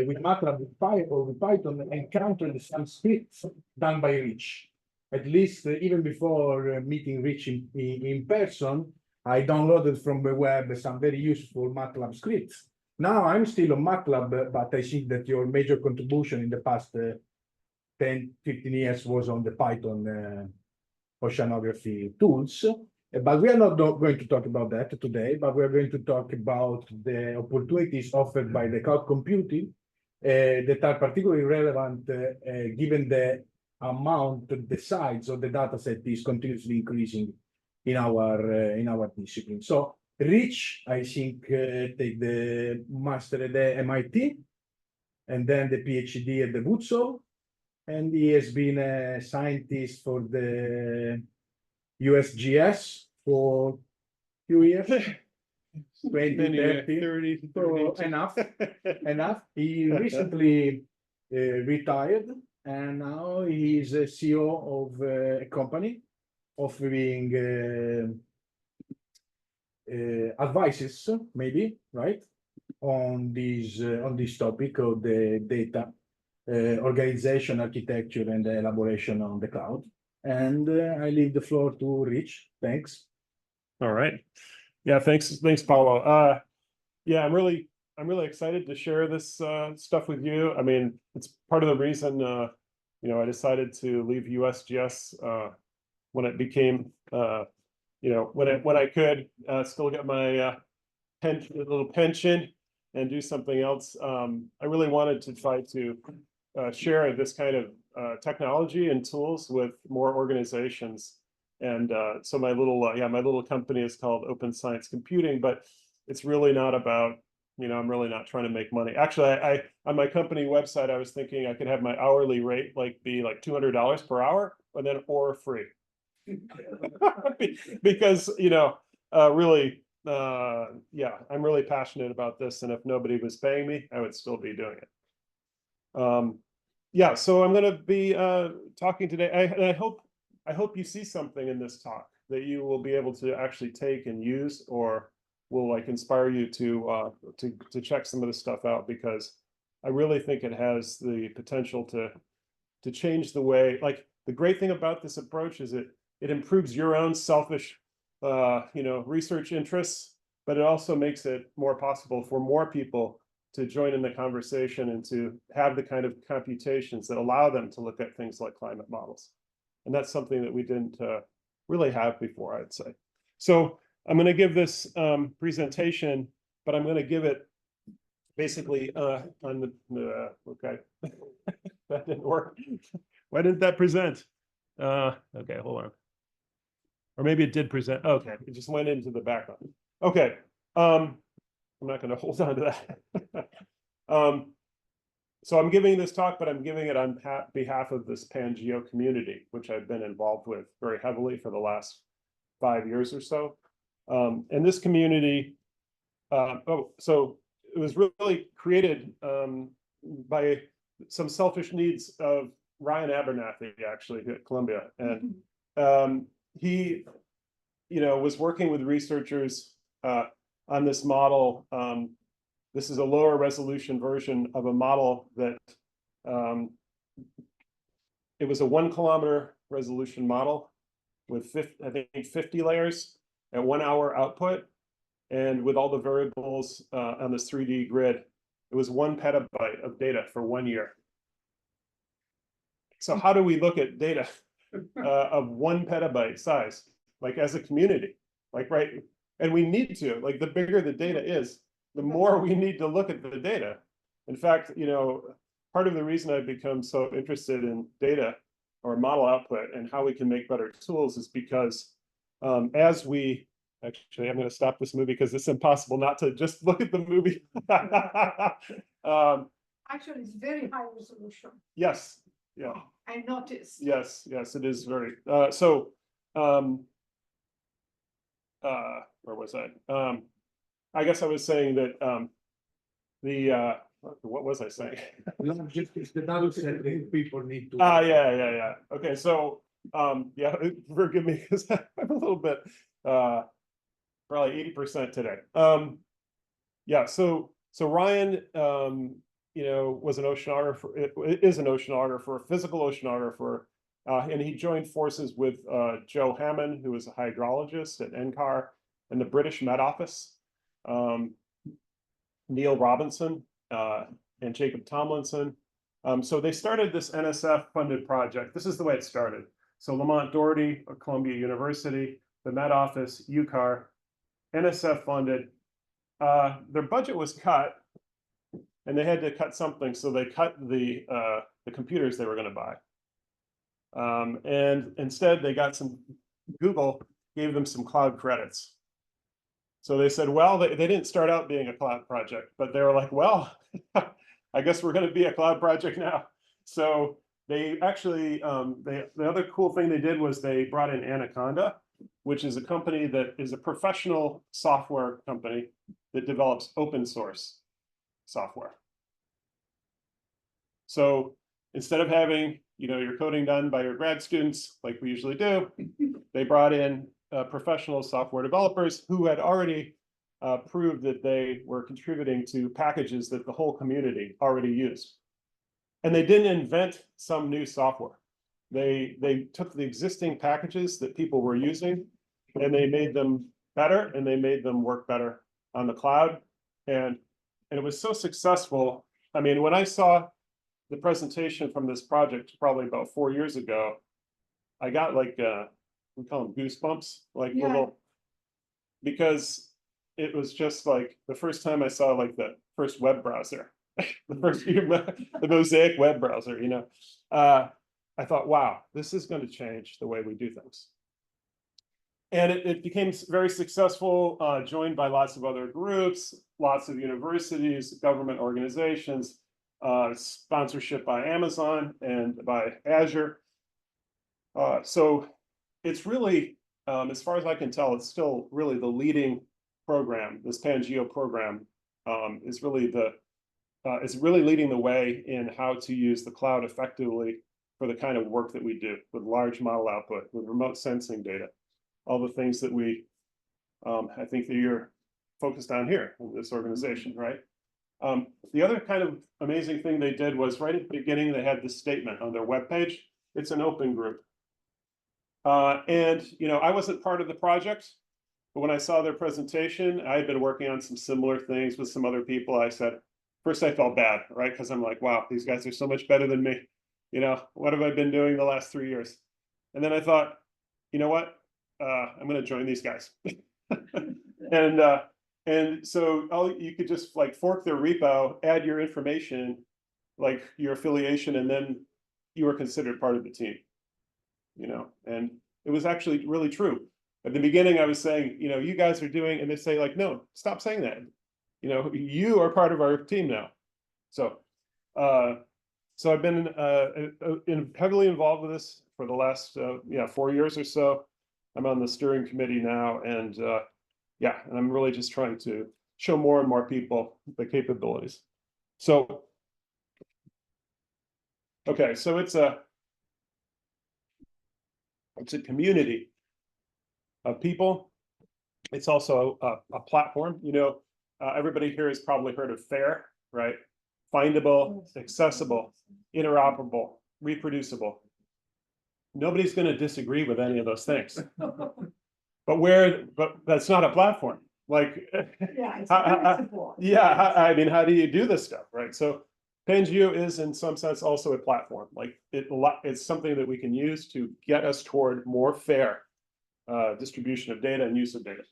with MATLAB or with Python encountered some scripts done by Rich. At least even before meeting Rich in person, I downloaded from the web some very useful MATLAB scripts. Now I'm still on MATLAB, but I think that your major contribution in the past 10, 15 years was on the Python oceanography tools. But we are not going to talk about that today, but we are going to talk about the opportunities offered by the cloud computing that are particularly relevant given the amount, the size of the data set is continuously increasing in our discipline. So Rich, I think, take the master at the MIT and then the PhD at the Woodsole, and he has been a scientist for the USGS for a few years, 20, 30, so enough. He recently retired, and now he's a CEO of a company offering advices, maybe, right, on this topic of the data organization, architecture, and the elaboration on the cloud. And I leave the floor to Rich. Thanks. All right. Yeah, thanks, Paolo. Yeah, I'm really excited to share this stuff with you. I mean, it's part of the reason I decided to leave USGS when it became when I could still get my little pension and do something else. I really wanted to try to share this kind of technology and tools with more organizations. And so my little company is called Open Science Computing, but it's really not about, I'm really not trying to make money. Actually, I on my company website, I was thinking I could have my hourly rate be like $200 per hour, and then or free. Because, really, I'm really passionate about this. And if nobody was paying me, I would still be doing it. So I'm going to be talking today. I hope you see something in this talk that you will be able to actually take and use, or will inspire you to check some of this stuff out, because I really think it has the potential to change the way. The great thing about this approach is it improves your own selfish research interests, but it also makes it more possible for more people to join in the conversation and to have the kind of computations that allow them to look at things like climate models. And that's something that we didn't really have before, I'd say. So I'm going to give this presentation, but I'm going to give it basically on the, okay, that didn't work. Why didn't that present? Okay, hold on. Or maybe it did present. Okay, it just went into the background. Okay, I'm not going to hold on to that. So I'm giving this talk, but I'm giving it on behalf of this Pangeo community, which I've been involved with very heavily for the last 5 years or so. And this community, so it was really created by some selfish needs of Ryan Abernathy, actually, at Columbia. And he, was working with researchers on this model. This is a lower resolution version of a model that it was a 1 kilometer resolution model with 50 layers at 1 hour output. And with all the variables on this 3D grid, it was 1 petabyte of data for 1 year. So how do we look at data of 1 petabyte size, as a community, right? And we need to, the bigger the data is, the more we need to look at the data. In fact, part of the reason I've become so interested in data or model output and how we can make better tools is because as we, actually, I'm going to stop this movie because it's impossible not to just look at the movie. Actually, it's very high resolution. Yes. Yeah. I noticed. Yes, it is very. Where was I? I guess I was saying that what was I saying? Just the data set that people need to. Yeah. Okay, so yeah, forgive me because I'm a little bit probably 80% today. Yeah, so Ryan was an oceanographer, is an oceanographer, a physical oceanographer. And he joined forces with Joe Hammond, who was a hydrologist at NCAR and the British Met Office, Neil Robinson, and Jacob Tomlinson. So they started this NSF-funded project. This is the way it started. So Lamont Doherty of Columbia University, the Met Office, UCAR, NSF funded. Their budget was cut, and they had to cut something, so they cut the computers they were going to buy. And instead, they got Google gave them some cloud credits. So they said, well, they didn't start out being a cloud project, but they were like, well, I guess we're going to be a cloud project now. So they actually, the other cool thing they did was they brought in Anaconda, which is a company that is a professional software company that develops open source software. So instead of having, your coding done by your grad students, like we usually do, they brought in professional software developers who had already proved that they were contributing to packages that the whole community already used. And they didn't invent some new software. They took the existing packages that people were using and they made them better, and they made them work better on the cloud. And it was so successful. I mean, when I saw the presentation from this project probably about 4 years ago, I got like we call them goosebumps, like little, because it was just like the first time I saw like the first web browser, the Mosaic web browser, I thought, wow, this is going to change the way we do things. And it became very successful, joined by lots of other groups, lots of universities, government organizations, sponsorship by Amazon and by Azure. So it's really, as far as I can tell, it's still really the leading program. This Pangeo program is really leading the way in how to use the cloud effectively for the kind of work that we do with large model output, with remote sensing data, all the things that we, I think that you're focused on here in this organization, right? The other kind of amazing thing they did was right at the beginning, they had this statement on their webpage. It's an open group. And, I wasn't part of the project, but when I saw their presentation, I had been working on some similar things with some other people. I said, first I felt bad, right? Because I'm like, wow, these guys are so much better than me. What have I been doing the last 3 years? And then I thought, you know what? I'm going to join these guys. And so you could just like fork their repo, add your information, like your affiliation, and then you were considered part of the team. And it was actually really true. At the beginning, I was saying, you guys are doing, and they say like, no, stop saying that. You are part of our team now. So, I've been heavily involved with this for the last 4 years or so. I'm on the steering committee now, and and I'm really just trying to show more and more people the capabilities. So, okay, so it's a community of people. It's also a platform. Everybody here has probably heard of FAIR, right? Findable, accessible, interoperable, reproducible. Nobody's going to disagree with any of those things. But that's not a platform. Like, I mean, how do you do this stuff, right? So Pangeo is in some sense also a platform. Like it's something that we can use to get us toward more fair distribution of data and use of data.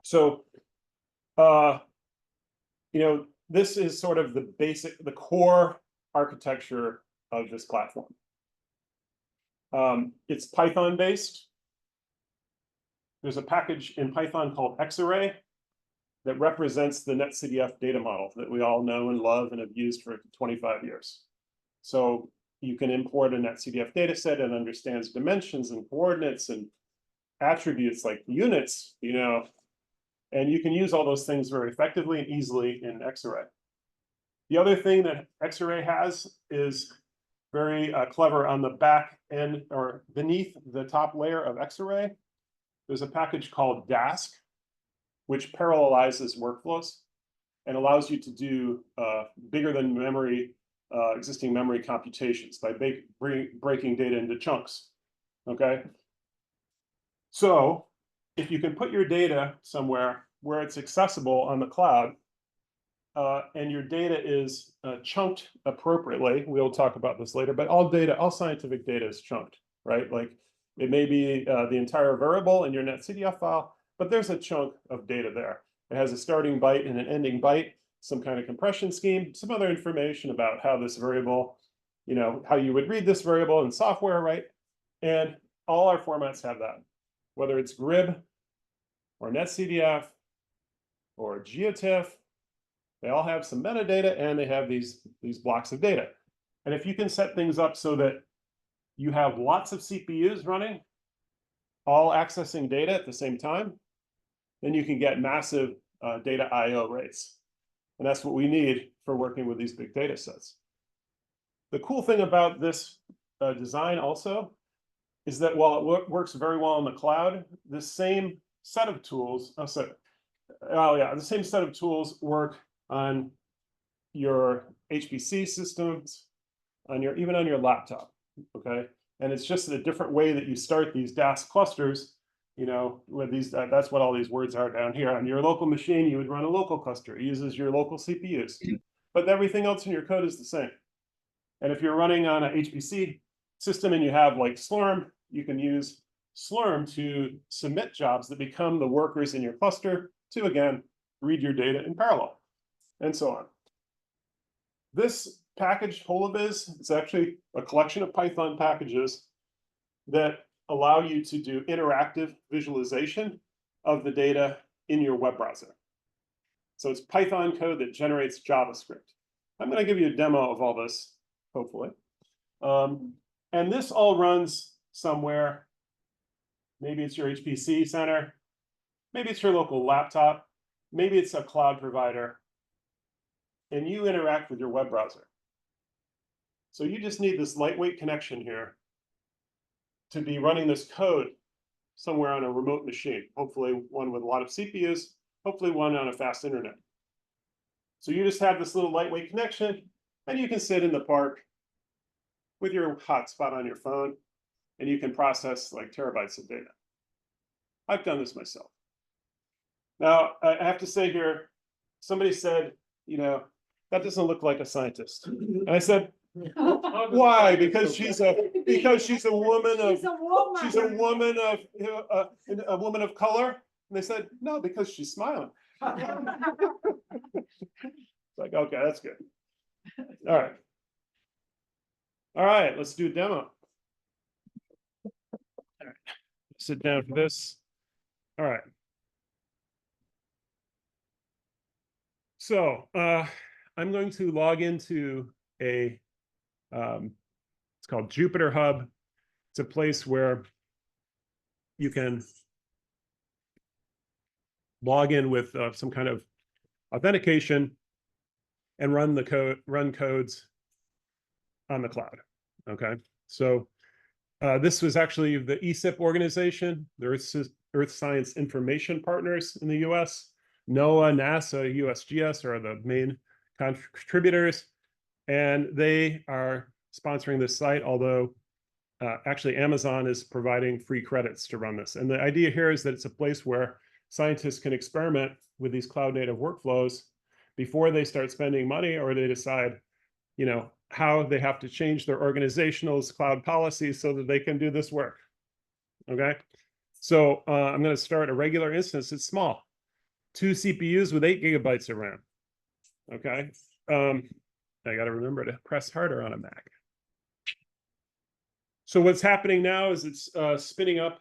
So, this is sort of the core architecture of this platform. It's Python based. There's a package in Python called Xarray that represents the NetCDF data model that we all know and love and have used for 25 years. So you can import a NetCDF data set and understands dimensions and coordinates and attributes like units, and you can use all those things very effectively and easily in Xarray. The other thing that Xarray has is very clever on the back end or beneath the top layer of Xarray. There's a package called Dask, which parallelizes workflows. and allows you to do bigger than memory, existing memory computations by breaking data into chunks. Okay. So if you can put your data somewhere where it's accessible on the cloud, and your data is chunked appropriately, we'll talk about this later, but all scientific data is chunked, right? Like it may be the entire variable in your netcdf file, but there's a chunk of data there. It has a starting byte and an ending byte, some kind of compression scheme, some other information about how this variable, how you would read this variable in software, right? And all our formats have that, whether it's GRIB or netcdf or geotiff. They all have some metadata and they have these blocks of data. And if you can set things up so that you have lots of CPUs running, all accessing data at the same time, then you can get massive data IO rates. And that's what we need for working with these big data sets. The cool thing about this design also is that while it works very well in the cloud, the same set of tools, the same set of tools work on your HPC systems, even on your laptop, okay? And it's just a different way that you start these DAS clusters, with these, that's what all these words are down here. On your local machine, you would run a local cluster. It uses your local CPUs, but everything else in your code is the same. And if you're running on a HPC system and you have like Slurm, you can use Slurm to submit jobs that become the workers in your cluster to, again, read your data in parallel, and so on. This package, Holoviz, is actually a collection of Python packages that allow you to do interactive visualization of the data in your web browser. So it's Python code that generates JavaScript. I'm going to give you a demo of all this, hopefully. And this all runs somewhere. Maybe it's your HPC center. Maybe it's your local laptop. Maybe it's a cloud provider. And you interact with your web browser. So you just need this lightweight connection here to be running this code somewhere on a remote machine, hopefully one with a lot of CPUs, hopefully one on a fast internet. So you just have this little lightweight connection, and you can sit in the park with your hotspot on your phone, and you can process like terabytes of data. I've done this myself. Now, I have to say here, somebody said, that doesn't look like a scientist. And I said, why? Because she's a woman of a woman of color. And they said, no, because she's smiling. It's like, okay, that's good. All right, let's do a demo. All right, sit down for this. All right. So I'm going to log into it's called Jupyter Hub. It's a place where you can log in with some kind of authentication and run codes on the cloud. Okay, so this was actually the ESIP organization, the Earth Science Information Partners in the US. NOAA, NASA, USGS are the main contributors, and they are sponsoring this site, although actually Amazon is providing free credits to run this. And the idea here is that it's a place where scientists can experiment with these cloud native workflows before they start spending money or they decide, how they have to change their organizational cloud policies so that they can do this work. Okay, so I'm going to start a regular instance. It's small, 2 CPUs with 8 gigabytes of RAM. Okay, I got to remember to press harder on a Mac. So what's happening now is it's spinning up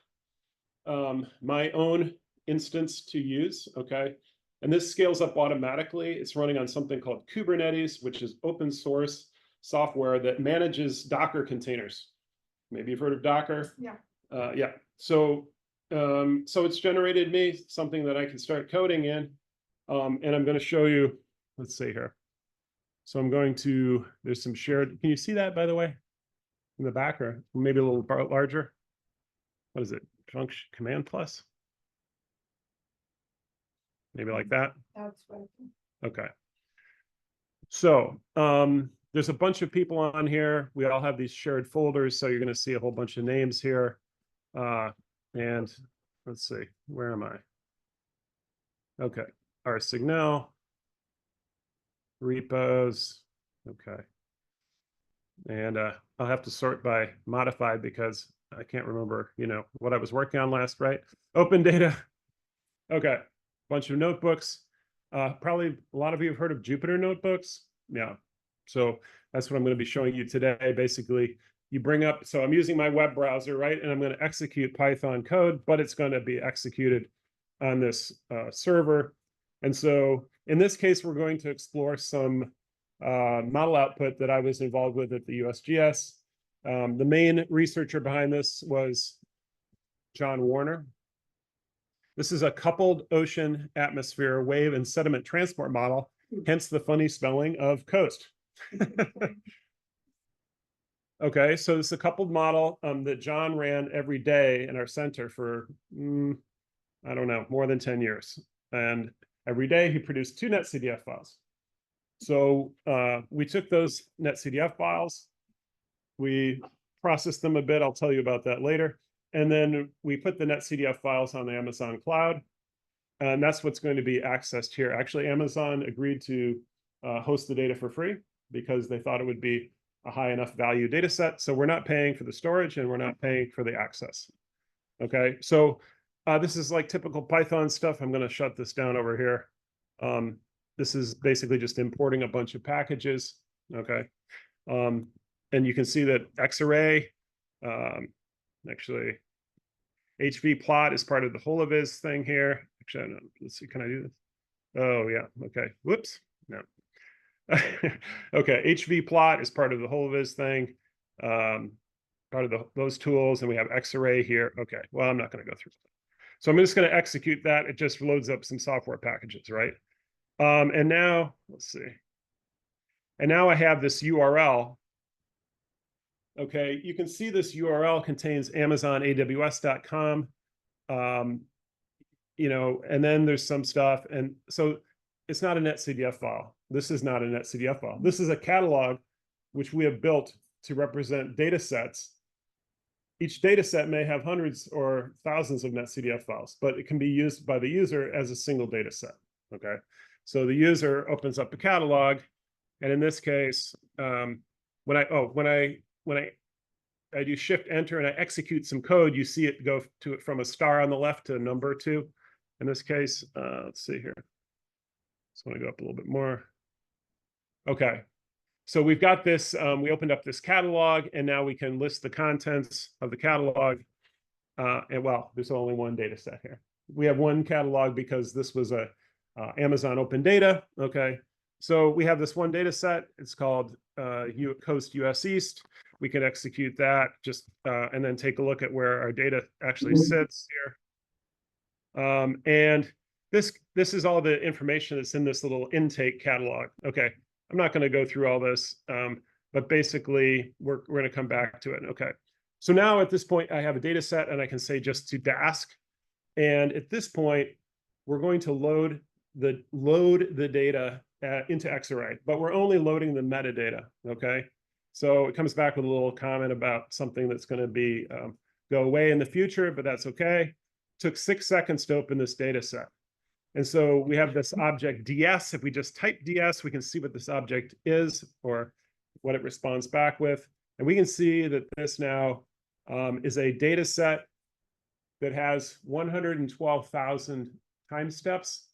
my own instance to use. Okay, and this scales up automatically. It's running on something called Kubernetes, which is open source software that manages Docker containers. Maybe you've heard of Docker. Yeah. Yeah. So it's generated me something that I can start coding in, and I'm going to show you. Let's see here. So I'm going to. There's some shared. Can you see that, by the way, in the back, or maybe a little larger? What is it? Function Command plus. Maybe like that. That's right. Okay. So there's a bunch of people on here. We all have these shared folders, so you're going to see a whole bunch of names here. And let's see, where am I? Okay, our Signal, repos. Okay. And I'll have to sort by modified because I can't remember, what I was working on last, right? Open data. Okay, bunch of notebooks. Probably a lot of you have heard of Jupyter notebooks. Yeah, so that's what I'm going to be showing you today. Basically, you bring up, so I'm using my web browser, right? And I'm going to execute Python code, but it's going to be executed on this server. And so in this case, we're going to explore some model output that I was involved with at the USGS. The main researcher behind this was John Warner. This is a coupled ocean atmosphere wave and sediment transport model, hence the funny spelling of coast. Okay, so this is a coupled model that John ran every day in our center for, I don't know, more than 10 years. And every day he produced 2 netcdf files. So we took those netcdf files, we processed them a bit, I'll tell you about that later. And then we put the netcdf files on the Amazon cloud. And that's what's going to be accessed here. Actually, Amazon agreed to host the data for free because they thought it would be a high enough value data set. So we're not paying for the storage and we're not paying for the access. Okay, so this is like typical Python stuff. I'm going to shut this down over here. This is basically just importing a bunch of packages. Okay, and you can see that xarray, actually, HV plot is part of the holoviz thing here. Actually, I don't know. Let's see, can I do this? Oh, yeah. Okay. Whoops. No. Okay. HV plot is part of the holoviz thing. Part of those tools. And we have xarray here. Okay. Well, I'm not going to go through that. So I'm just going to execute that. It just loads up some software packages, right? And now, let's see. And now I have this URL. Okay, you can see this URL contains amazonaws.com, and then there's some stuff. And so it's not a netcdf file. This is not a netcdf file. This is a catalog which we have built to represent data sets. Each data set may have hundreds or thousands of netcdf files, but it can be used by the user as a single data set. Okay, so the user opens up a catalog, and in this case, when I do shift enter and I execute some code, you see it go to it from a star on the left to a number 2. In this case, let's see here. Just want to go up a little bit more. Okay, so we've got this, we opened up this catalog and now we can list the contents of the catalog. And well, there's only one data set here. We have one catalog because this was a Amazon open data. Okay, so we have this one data set. It's called Coast US East. We can execute that just and then take a look at where our data actually sits here. And this is all the information that's in this little intake catalog. Okay, I'm not going to go through all this, but basically we're going to come back to it. Okay, so now at this point I have a data set and I can say just to Dask. And at this point, we're going to load the data into xarray, but we're only loading the metadata. Okay, so it comes back with a little comment about something that's going to be go away in the future, but that's okay. Took 6 seconds to open this data set. And so we have this object ds. If we just type ds, we can see what this object is or what it responds back with. And we can see that this now is a data set that has 112,000 time steps.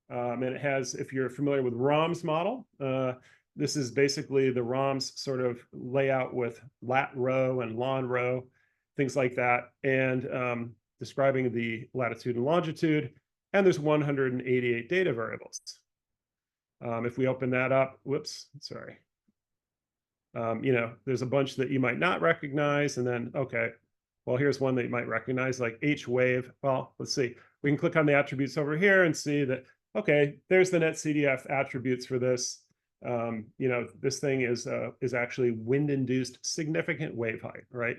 And it has, if you're familiar with ROM's model, this is basically the ROM's sort of layout with lat row and lon row, things like that, and describing the latitude and longitude. And there's 188 data variables. If we open that up, whoops, sorry. There's a bunch that you might not recognize. And then, okay, well, here's one that you might recognize, like H wave. Well, let's see. We can click on the attributes over here and see that, okay, there's the netcdf attributes for this. This thing is actually wind-induced significant wave height, right?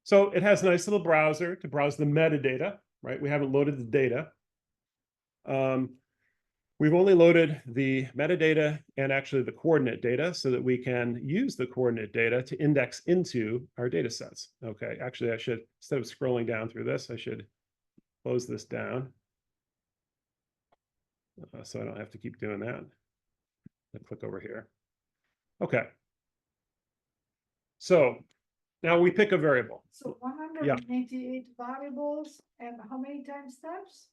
So it has a nice little browser to browse the metadata, right? We haven't loaded the data. We've only loaded the metadata and actually the coordinate data so that we can use the coordinate data to index into our data sets. Okay, actually, I should, instead of scrolling down through this, I should close this down. So I don't have to keep doing that. I'll click over here. Okay. So now we pick a variable. So 188 variables and how many time steps?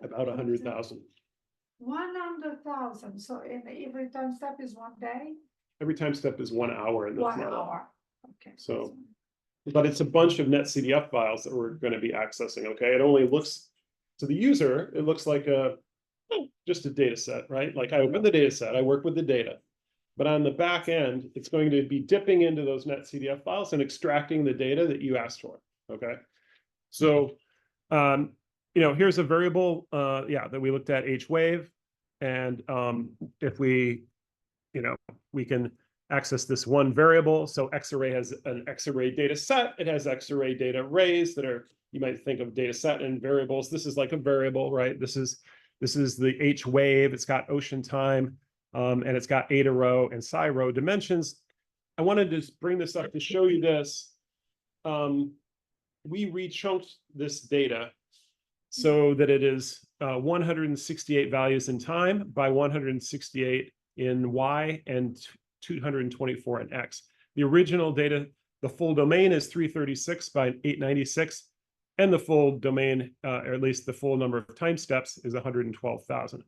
About 100,000. 100,000. So in every time step is 1 day? Every time step is 1 hour in this 1 model. hour. Okay. So, but it's a bunch of netcdf files that we're going to be accessing. Okay, it only looks to the user, it looks like just a data set, right? Like I open the data set, I work with the data, but on the back end, it's going to be dipping into those netcdf files and extracting the data that you asked for. Okay, so here's a variable, that we looked at, h-wave, and if we, we can access this one variable. So Xarray has an Xarray data set. It has Xarray data arrays that are, you might think of data set and variables. This is like a variable, right? This is the h-wave. It's got ocean time, and it's got eta row and psi row dimensions. I wanted to bring this up to show you this. We rechunked this data so that it is 168 values in time by 168 in Y and 224 in X. The original data, the full domain is 336 by 896, and the full domain, or at least the full number of time steps, is 112,000.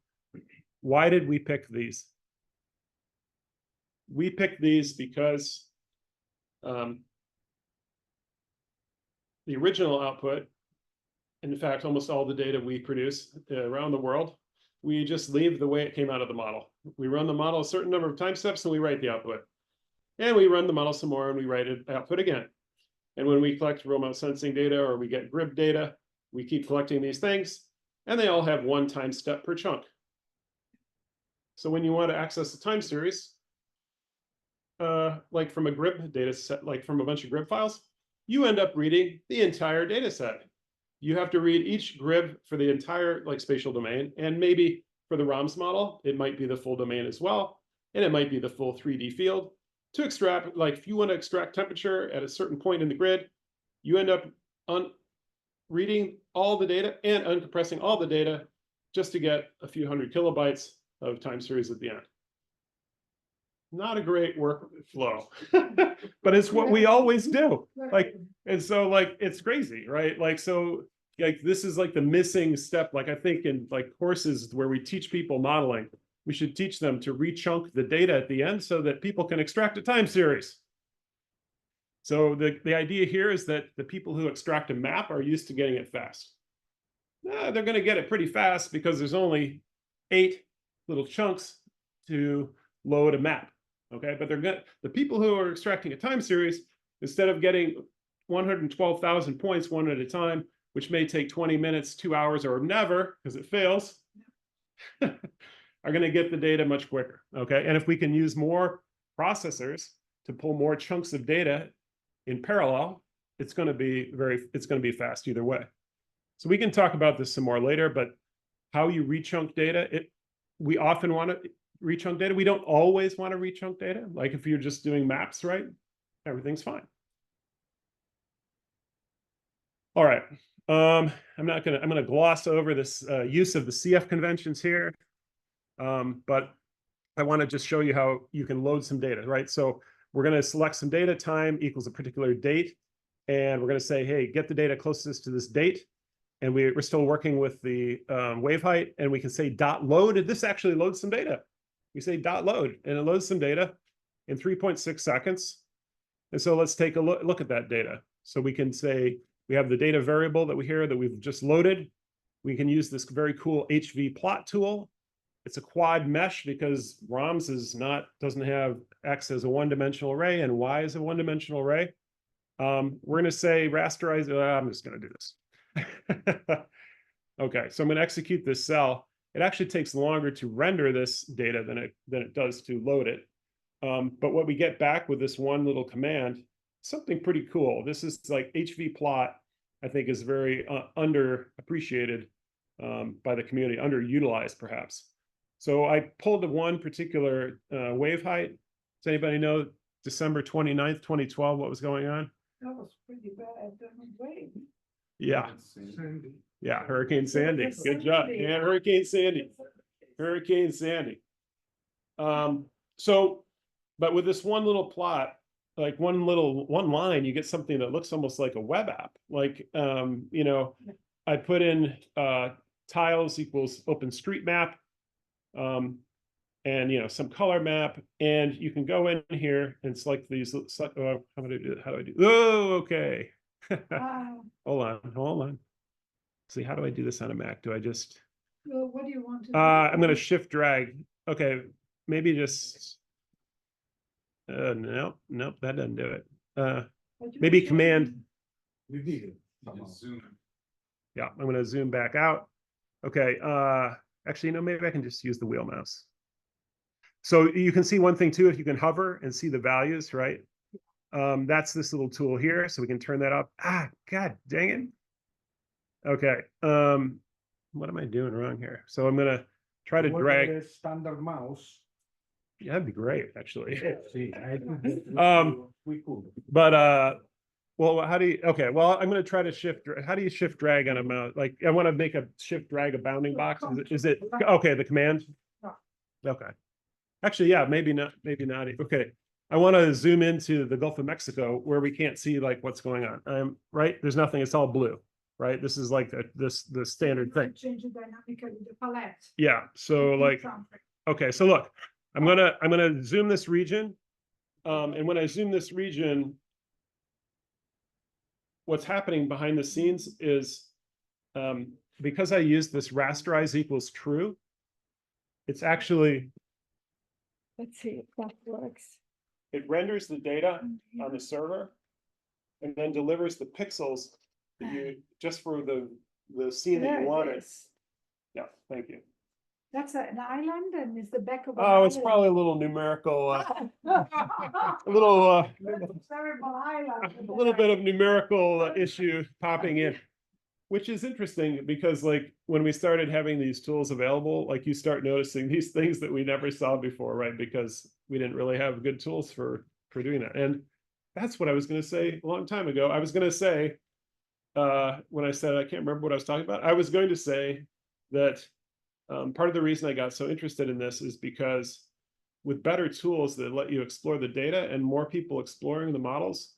Why did we pick these? We picked these because the original output, in fact, almost all the data we produce around the world, we just leave the way it came out of the model. We run the model a certain number of time steps and we write the output. And we run the model some more and we write it output again. And when we collect remote sensing data or we get GRIB data, we keep collecting these things and they all have one time step per chunk. So when you want to access a time series, like from a GRIB data set, like from a bunch of GRIB files, you end up reading the entire data set. You have to read each GRIB for the entire spatial domain, and maybe for the ROMS model, it might be the full domain as well, and it might be the full 3D field. To extract, if you want to extract temperature at a certain point in the grid, you end up reading all the data and uncompressing all the data just to get a few hundred kilobytes of time series at the end. Not a great workflow, but it's what we always do. And so it's crazy, right? This is the missing step. I think in courses where we teach people modeling, we should teach them to rechunk the data at the end so that people can extract a time series. So the idea here is that the people who extract a map are used to getting it fast. They're going to get it pretty fast because there's only 8 little chunks to load a map. Okay, but the people who are extracting a time series, instead of getting 112,000 points one at a time, which may take 20 minutes, 2 hours, or never because it fails, are going to get the data much quicker. Okay, and if we can use more processors to pull more chunks of data in parallel, it's going to be fast either way. So we can talk about this some more later, but how you rechunk data, we often want to rechunk data. We don't always want to rechunk data. If you're just doing maps, right? Everything's fine. All right. I'm going to gloss over this use of the CF conventions here. But I want to just show you how you can load some data, right? So we're going to select some data, time equals a particular date. And we're going to say, hey, get the data closest to this date. And we're still working with the wave height. And we can say dot load. This actually loads some data. We say dot load, and it loads some data in 3.6 seconds. And so let's take a look at that data. So we can say we have the data variable that we've just loaded. We can use this very cool HV plot tool. It's a quad mesh because ROMS doesn't have X as a one-dimensional array and Y as a one-dimensional array. We're going to say rasterize. I'm just going to do this. Okay, so I'm going to execute this cell. It actually takes longer to render this data than it does to load it. But what we get back with this one little command, something pretty cool. This is HV plot, I think is very underappreciated. by the community, underutilized perhaps. So I pulled the one particular wave height. Does anybody know December 29th, 2012, what was going on? That was pretty bad, wait. Yeah, Sandy. yeah, Hurricane Sandy. Good job. And Hurricane Sandy. Hurricane Sandy. So, but with this one little plot, like one line, you get something that looks almost like a web app. Like, you know, I put in tiles equals OpenStreetMap, and you know, some color map, and you can go in here and select these. How do I do it? How do I do? Oh, okay. Hold on. See, how do I do this on a Mac? Do I just? Well, what do you want to do? I'm going to shift drag. Okay, maybe just. Nope, that doesn't do it. But you Maybe can command. You did it. Yeah, I'm going to zoom back out. Okay, actually, no, maybe I can just use the wheel mouse. So you can see one thing too, if you can hover and see the values, right? That's this little tool here, so we can turn that up. Ah, God dang it. Okay, what am I doing wrong here? So I'm gonna try to drag. A standard mouse. Yeah, that'd be great, actually. See, we could. But well, how do you? Okay, well, I'm gonna try to shift. How do you shift drag on a mouse? Like, I want to make a shift drag a bounding box. Is it okay? The command. Okay. Actually, yeah, maybe not. Okay. I want to zoom into the Gulf of Mexico where we can't see like what's going on. Right. There's nothing. It's all blue. Right. This is like the standard thing. change it dynamically, the palette. Yeah. So like, okay. So look, I'm gonna zoom this region, and when I zoom this region, what's happening behind the scenes is, because I use this rasterize equals true, it's actually. Let's see if that works. It renders the data on the server and then delivers the pixels that you just for the scene that you wanted. Yeah, thank you. That's an island and it's the back of. Oh, it's probably a little numerical, a little bit of numerical issue popping in, which is interesting because like when we started having these tools available, like you start noticing these things that we never saw before, right? Because we didn't really have good tools for doing that. And that's what I was going to say a long time ago. I was going to say, when I said, I can't remember what I was talking about. I was going to say that part of the reason I got so interested in this is because with better tools that let you explore the data and more people exploring the models,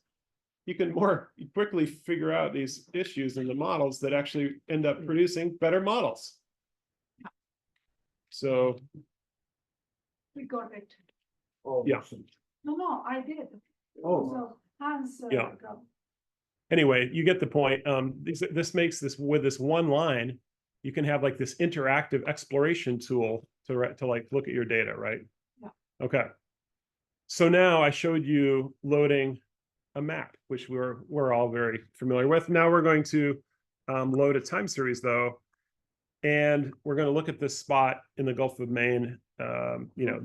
you can more quickly figure out these issues in the models that actually end up producing better models. So. We got it. Oh, Yeah. No, I did. Oh. So Hans. Yeah. Anyway, you get the point. This makes this with this one line, you can have like this interactive exploration tool to like look at your data, right? Yeah. Okay. So now I showed you loading a map, which we're all very familiar with. Now we're going to load a time series though, and we're going to look at this spot in the Gulf of Maine. You know,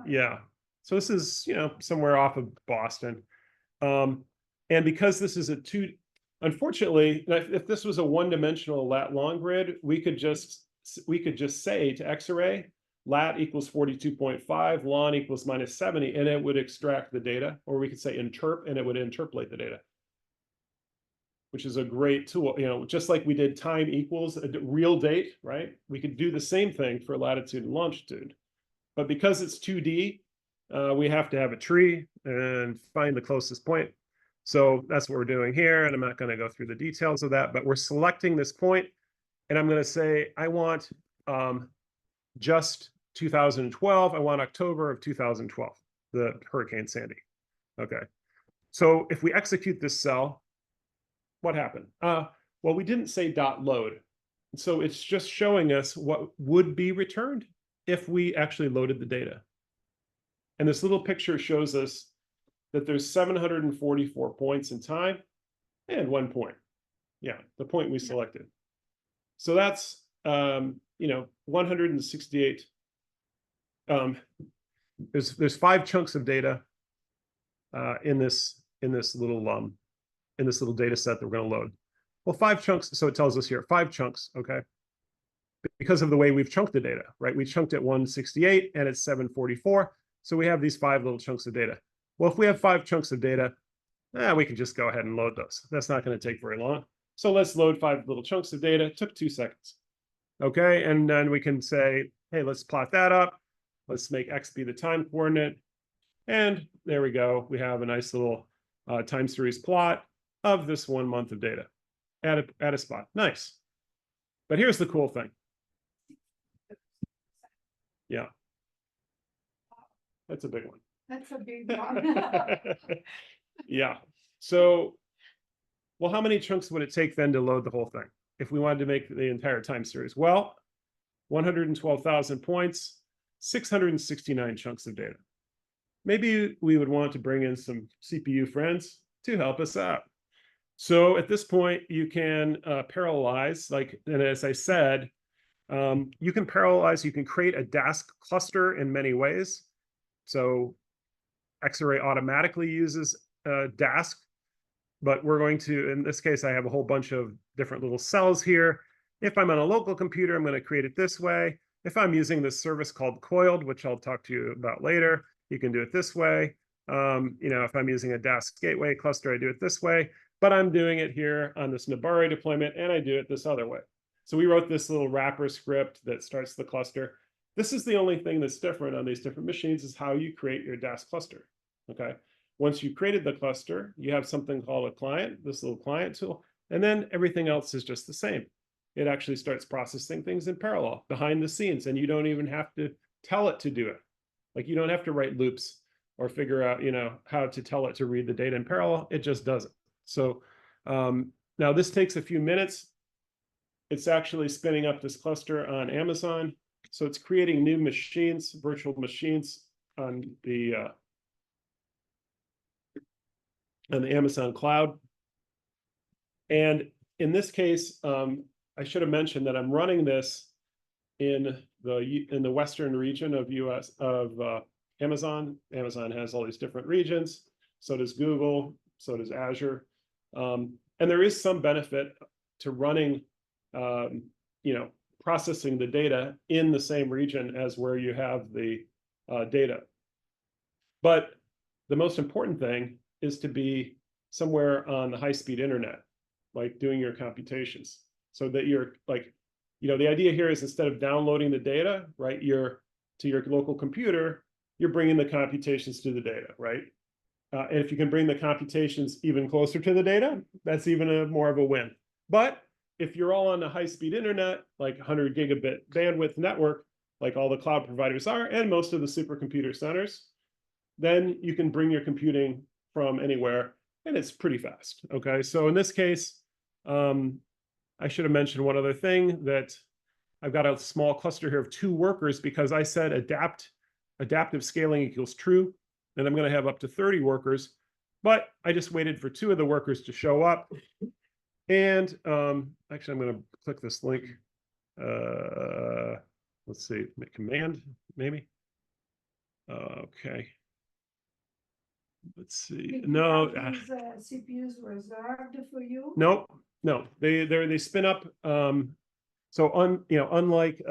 yeah. So this is, you know, somewhere off of Boston. And because this is unfortunately, if this was a one-dimensional lat long grid, we could just say to X-array, lat equals 42.5, lon equals -70, and it would extract the data, or we could say interp, and it would interpolate the data, which is a great tool. You know, just like we did time equals a real date, right? We could do the same thing for latitude and longitude, but because it's 2D, we have to have a tree and find the closest point. So that's what we're doing here. And I'm not going to go through the details of that, but we're selecting this point, and I'm going to say, I want just 2012. I want October of 2012, the Hurricane Sandy. Okay. So if we execute this cell, what happened? Well, we didn't say .load. So it's just showing us what would be returned if we actually loaded the data. And this little picture shows us that there's 744 points in time and 1 point. Yeah, the point we selected. So that's, you know, 168. There's 5 chunks of data in this little data set that we're going to load. Well, 5 chunks. So it tells us here 5 chunks. Okay. because of the way we've chunked the data, right? We chunked at 168 and it's 744. So we have these 5 little chunks of data. Well, if we have 5 chunks of data, we can just go ahead and load those. That's not going to take very long. So let's load 5 little chunks of data. It took 2 seconds. Okay, and then we can say, hey, let's plot that up. Let's make X be the time coordinate. And there we go. We have a nice little time series plot of this 1 month of data at a spot. Nice. But here's the cool thing. Yeah. That's a big one. That's a big one. Yeah. So, well, how many chunks would it take then to load the whole thing if we wanted to make the entire time series? Well, 112,000 points, 669 chunks of data. Maybe we would want to bring in some CPU friends to help us out. So at this point, you can parallelize, and as I said, you can parallelize, you can create a Dask cluster in many ways. So Xarray automatically uses Dask, but we're going to, in this case, I have a whole bunch of different little cells here. If I'm on a local computer, I'm going to create it this way. If I'm using this service called Coiled, which I'll talk to you about later, you can do it this way. If I'm using a Dask gateway cluster, I do it this way, but I'm doing it here on this Nabari deployment, and I do it this other way. So we wrote this little wrapper script that starts the cluster. This is the only thing that's different on these different machines is how you create your Dask cluster, okay? Once you've created the cluster, you have something called a client, this little client tool, and then everything else is just the same. It actually starts processing things in parallel behind the scenes, and you don't even have to tell it to do it. Like you don't have to write loops or figure out, how to tell it to read the data in parallel. It just does it. So now this takes a few minutes. It's actually spinning up this cluster on Amazon. So it's creating new machines, virtual machines on the Amazon cloud. And in this case, I should have mentioned that I'm running this in the western region of Amazon. Amazon has all these different regions. So does Google. So does Azure. And there is some benefit to running, processing the data in the same region as where you have the data. But the most important thing is to be somewhere on the high-speed internet, like doing your computations, so that you're the idea here is instead of downloading the data, right, to your local computer, you're bringing the computations to the data, right? And if you can bring the computations even closer to the data, that's even more of a win. But if you're all on the high-speed internet, like 100 gigabit bandwidth network, like all the cloud providers are, and most of the supercomputer centers, then you can bring your computing from anywhere, and it's pretty fast, okay? So in this case, I should have mentioned one other thing, that I've got a small cluster here of 2 workers because I said adaptive scaling equals true, and I'm going to have up to 30 workers, but I just waited for 2 of the workers to show up. And actually, I'm going to click this link. Let's see, command, maybe. Okay. Let's see. No. These CPUs reserved for you? No. They spin up. So unlike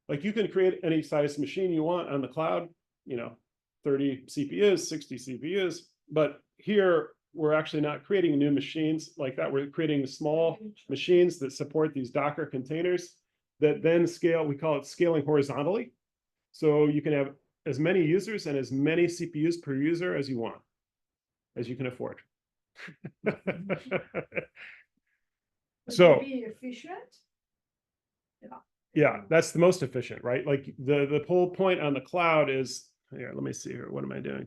like you can create any size machine you want on the cloud, 30 CPUs, 60 CPUs, but here we're actually not creating new machines like that. We're creating small machines that support these Docker containers that then scale. We call it scaling horizontally. So you can have as many users and as many CPUs per user as you want, as you can afford. So be efficient. Yeah, that's the most efficient, right? Like the whole point on the cloud is here. Let me see here. What am I doing?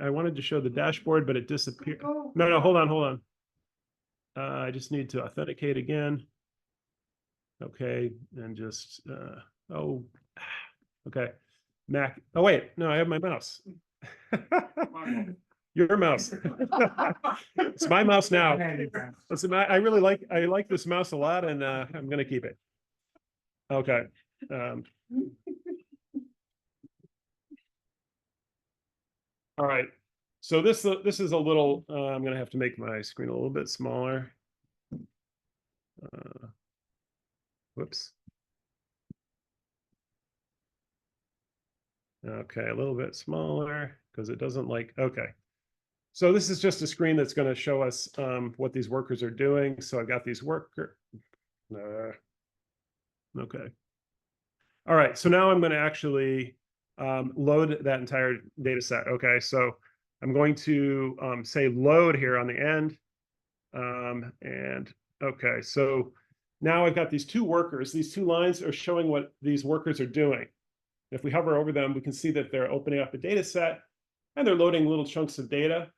I wanted to show the dashboard, but it disappeared. No, hold on. I just need to authenticate again. Okay, and just okay. Mac. Oh wait, no, I have my mouse. Your mouse. It's my mouse now. Listen, I like this mouse a lot, and I'm gonna keep it. Okay. All right. So this is a little. I'm gonna have to make my screen a little bit smaller. Whoops. Okay, a little bit smaller because it doesn't like, okay. So this is just a screen that's going to show us what these workers are doing. So I've got these okay. All right, so now I'm going to actually load that entire data set. Okay, so I'm going to say load here on the end. And okay, so now I've got these two workers. These two lines are showing what these workers are doing. If we hover over them, we can see that they're opening up a data set and they're loading little chunks of data.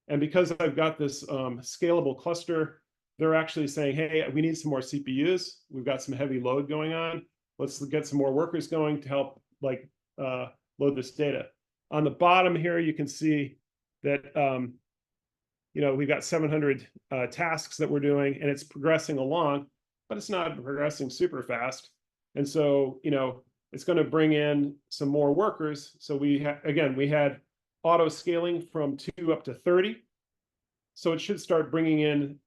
And because I've got this scalable cluster, they're actually saying, hey, we need some more CPUs. We've got some heavy load going on. Let's get some more workers going to help like load this data. On the bottom here, you can see that we've got 700 tasks that we're doing, and it's progressing along, but it's not progressing super fast. And so, it's going to bring in some more workers. So we had auto scaling from 2 up to 30. So it should start bringing in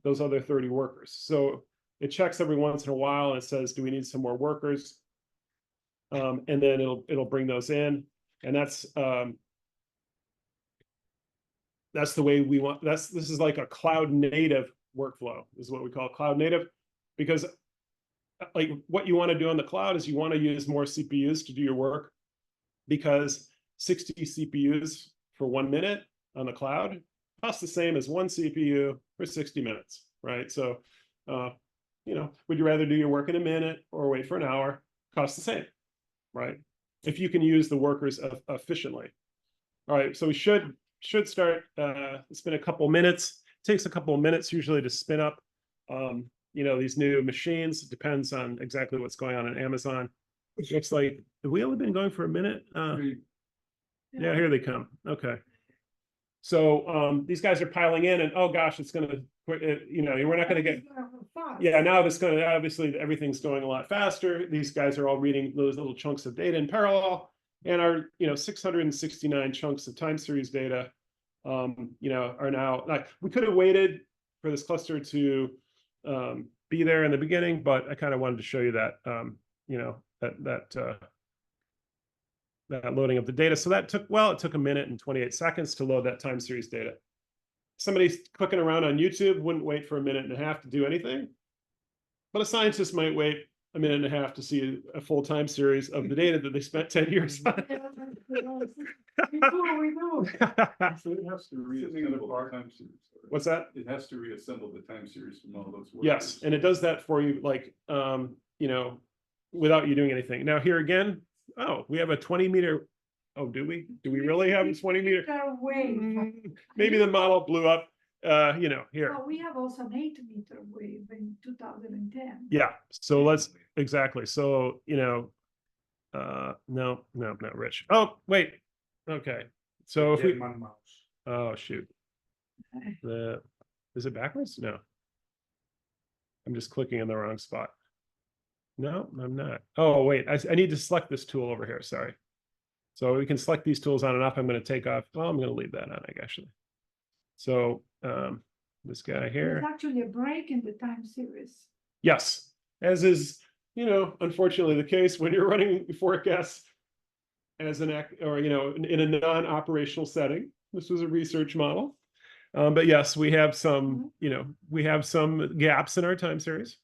those other 30 workers. So it checks every once in a while and it says, do we need some more workers? And then it'll bring those in. And that's the way we want. This is like a cloud native workflow, is what we call cloud native, because like what you want to do on the cloud is you want to use more CPUs to do your work, because 60 CPUs for 1 minute on the cloud costs the same as 1 CPU for 60 minutes, right? So, would you rather do your work in a minute or wait for an hour? Costs the same, right? If you can use the workers efficiently. All right, so we should start. It's been a couple minutes. It takes a couple of minutes usually to spin up, these new machines. It depends on exactly what's going on Amazon. It looks like, have we only been going for a minute? Yeah, here they come. Okay. So these guys are piling in, and oh gosh, it's going to, we're not going to get. Yeah, now it's going to, obviously everything's going a lot faster. These guys are all reading those little chunks of data in parallel, and our 669 chunks of time series data, are now, like, we could have waited for this cluster to be there in the beginning, but I kind of wanted to show you that, that loading of the data. So that took 1 minute and 28 seconds to load that time series data. Somebody clicking around on YouTube wouldn't wait for 1.5 minutes to do anything, but a scientist might wait 1.5 minutes to see a full time series of the data that they spent 10 years on. We do. So it has to reassemble the time series. What's that? It has to reassemble the time series from all those workers. Yes, and it does that for you, like, without you doing anything. Now here again, we have a 20-meter. Oh, do we? Do we really have a 20-meter? Wave. Maybe the model blew up. Here. Well, we have also an 8-meter wave in 2010. Yeah. So let's exactly. So no, not Rich. Oh, wait. Okay. So if we. German mouse. Oh shoot. Is it backwards? No. I'm just clicking in the wrong spot. No, I'm not. Oh, wait, I need to select this tool over here. Sorry. So we can select these tools on and off. I'm going to take off. Well, I'm going to leave that on, actually. So this guy here. There's actually a break in the time series. Yes, as is, unfortunately the case when you're running forecasts as in a non-operational setting. This was a research model. But yes, we have some, we have some gaps in our time series.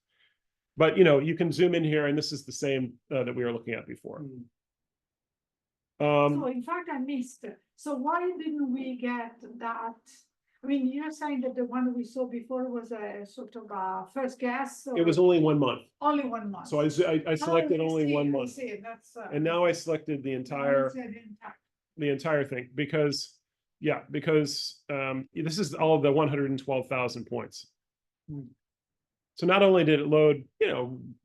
But, you can zoom in here, and this is the same that we were looking at before. So in fact, I missed it. So why didn't we get that? I mean, you're saying that the one we saw before was a sort of a first guess. It was only 1 month. Only 1 month. So I selected only 1 month. That's, and now I selected the entire thing because this is all of the 112,000 points. So not only did it load,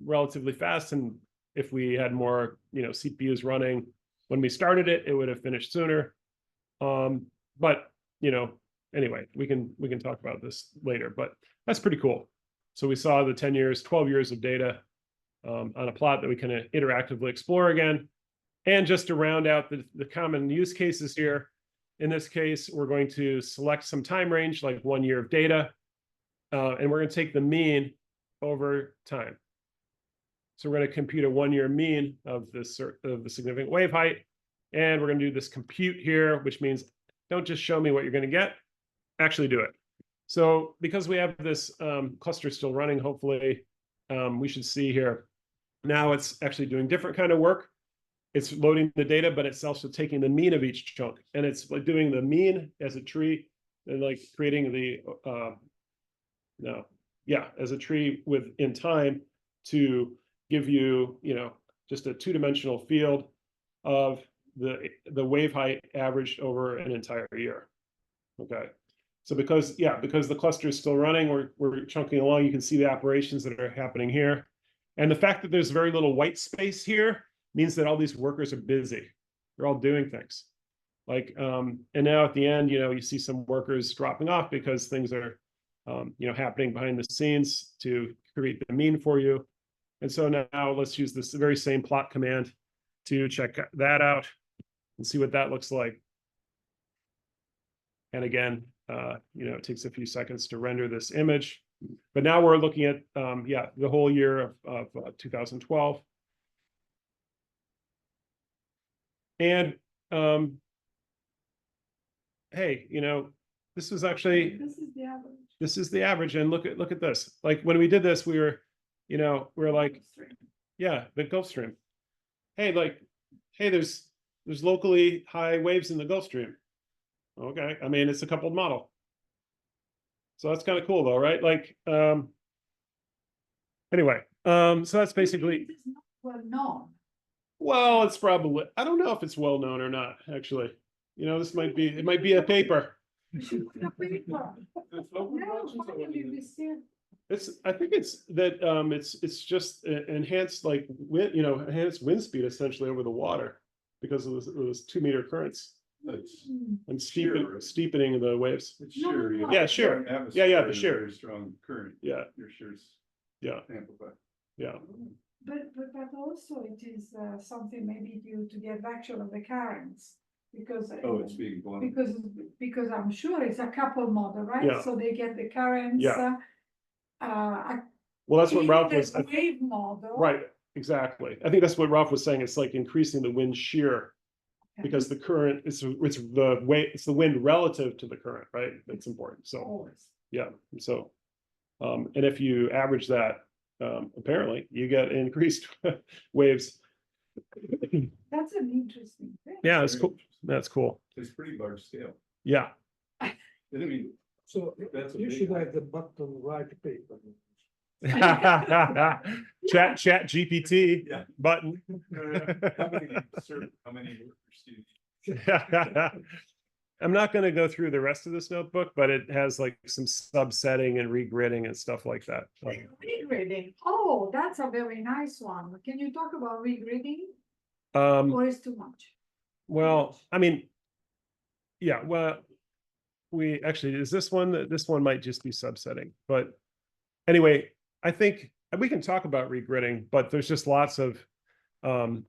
relatively fast, and if we had more, CPUs running when we started it, it would have finished sooner. But, anyway, we can talk about this later, but that's pretty cool. So we saw the 10 years, 12 years of data on a plot that we can interactively explore again. And just to round out the common use cases here, in this case, we're going to select some time range, like 1 year of data, and we're going to take the mean over time. So we're going to compute a 1-year mean of this of the significant wave height. And we're going to do this compute here, which means don't just show me what you're going to get, actually do it. So because we have this cluster still running, hopefully we should see here. Now it's actually doing different kind of work. It's loading the data, but it's also taking the mean of each chunk. And it's like doing the mean as a tree and like creating the, as a tree in time to give you, just a 2-dimensional field of the wave height averaged over an entire year. Okay. So because the cluster is still running, we're chunking along, you can see the operations that are happening here. And the fact that there's very little white space here means that all these workers are busy. They're all doing things. Like, and now at the end, you see some workers dropping off because things are, happening behind the scenes to create the mean for you. And so now let's use this very same plot command to check that out and see what that looks like. And again, it takes a few seconds to render this image. But now we're looking at, the whole year of 2012. And hey, this is actually, This is the average. this is the average. And look at this. Like when we did this, we were like, yeah, the Gulf Stream. Hey, there's locally high waves in the Gulf Stream. Okay, I mean, it's a coupled model. So that's kind of cool though, right? Like, anyway, so that's basically. It's not well known. Well, it's probably, I don't know if it's well known or not, actually. It might be a paper. We should put a paper. No, finally we see. I think it's that it's just enhanced like wind, enhanced wind speed essentially over the water because of those 2-meter currents That's and Shear. steepening the waves. it's No, shear. no, you no. Yeah, have shear. strong atmosphere Yeah, the and shear. Very strong current. Yeah, Your shear's yeah, amplified. yeah. But also it is something maybe due to the advection of the currents because. Oh, it's being blown. Because I'm sure it's a couple model, right? Yeah. So they get the currents. Yeah. Uh, Well, that's what in Ralph the was. wave model. Right, exactly. I think that's what Ralph was saying. It's like increasing the wind shear Okay. because the current it's the wind relative to the current, right? That's important. So Always. yeah. So and if you average that, apparently you get increased waves. That's an interesting thing. Yeah, it's cool. That's cool. It's pretty large scale. Yeah. I mean, So That's a you big should one. have the button right paper. Chat GPT Yeah. button. how many workers do you I'm not going to go through the rest of this notebook, but it has like some subsetting and regridding and stuff like that. Regridding. Oh, that's a very nice one. Can you talk about regridding or is too much? Well, I mean, yeah, well, we actually, is this one might just be subsetting, but anyway, I think we can talk about regridding, but there's just lots of, again,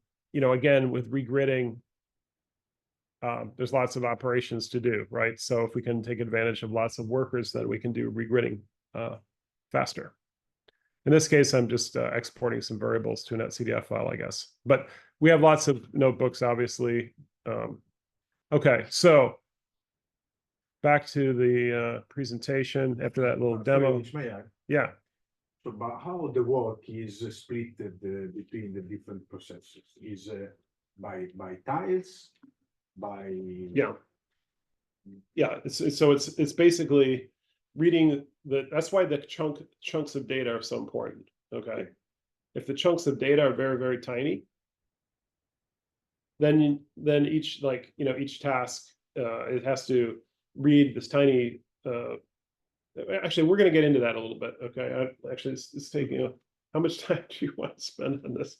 with regridding, there's lots of operations to do, right? So if we can take advantage of lots of workers, then we can do regridding faster. In this case, I'm just exporting some variables to a .cdf file, I guess. But we have lots of notebooks, obviously. Okay, so back to the presentation after that little demo. Yeah. So, but how the work is split between the different processes? Is by tiles, by Yeah. It's basically reading that's why the chunks of data are so important. Okay. If the chunks of data are very, very tiny, then each each task it has to read this tiny actually we're going to get into that a little bit. Okay. It's taking how much time do you want to spend on this?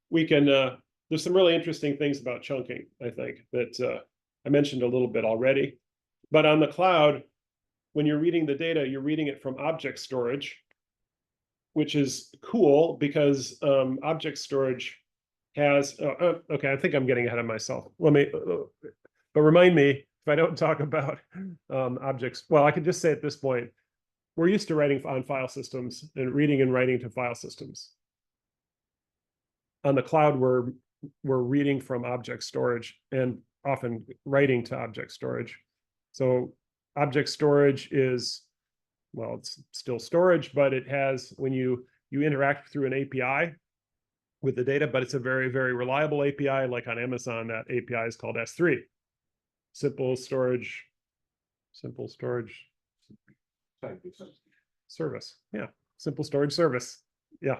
We can there's some really interesting things about chunking, I think, that I mentioned a little bit already. But on the cloud, when you're reading the data, you're reading it from object storage, which is cool because object storage has, okay, I think I'm getting ahead of myself. But remind me if I don't talk about objects. Well, I could just say at this point, we're used to writing on file systems and reading and writing to file systems. on the cloud, we're reading from object storage and often writing to object storage. So object storage is, well, it's still storage, but it has, when you interact through an API with the data, but it's a very, very reliable API. Like on Amazon, that API is called S3. Simple storage service. Yeah, simple storage service. Yeah.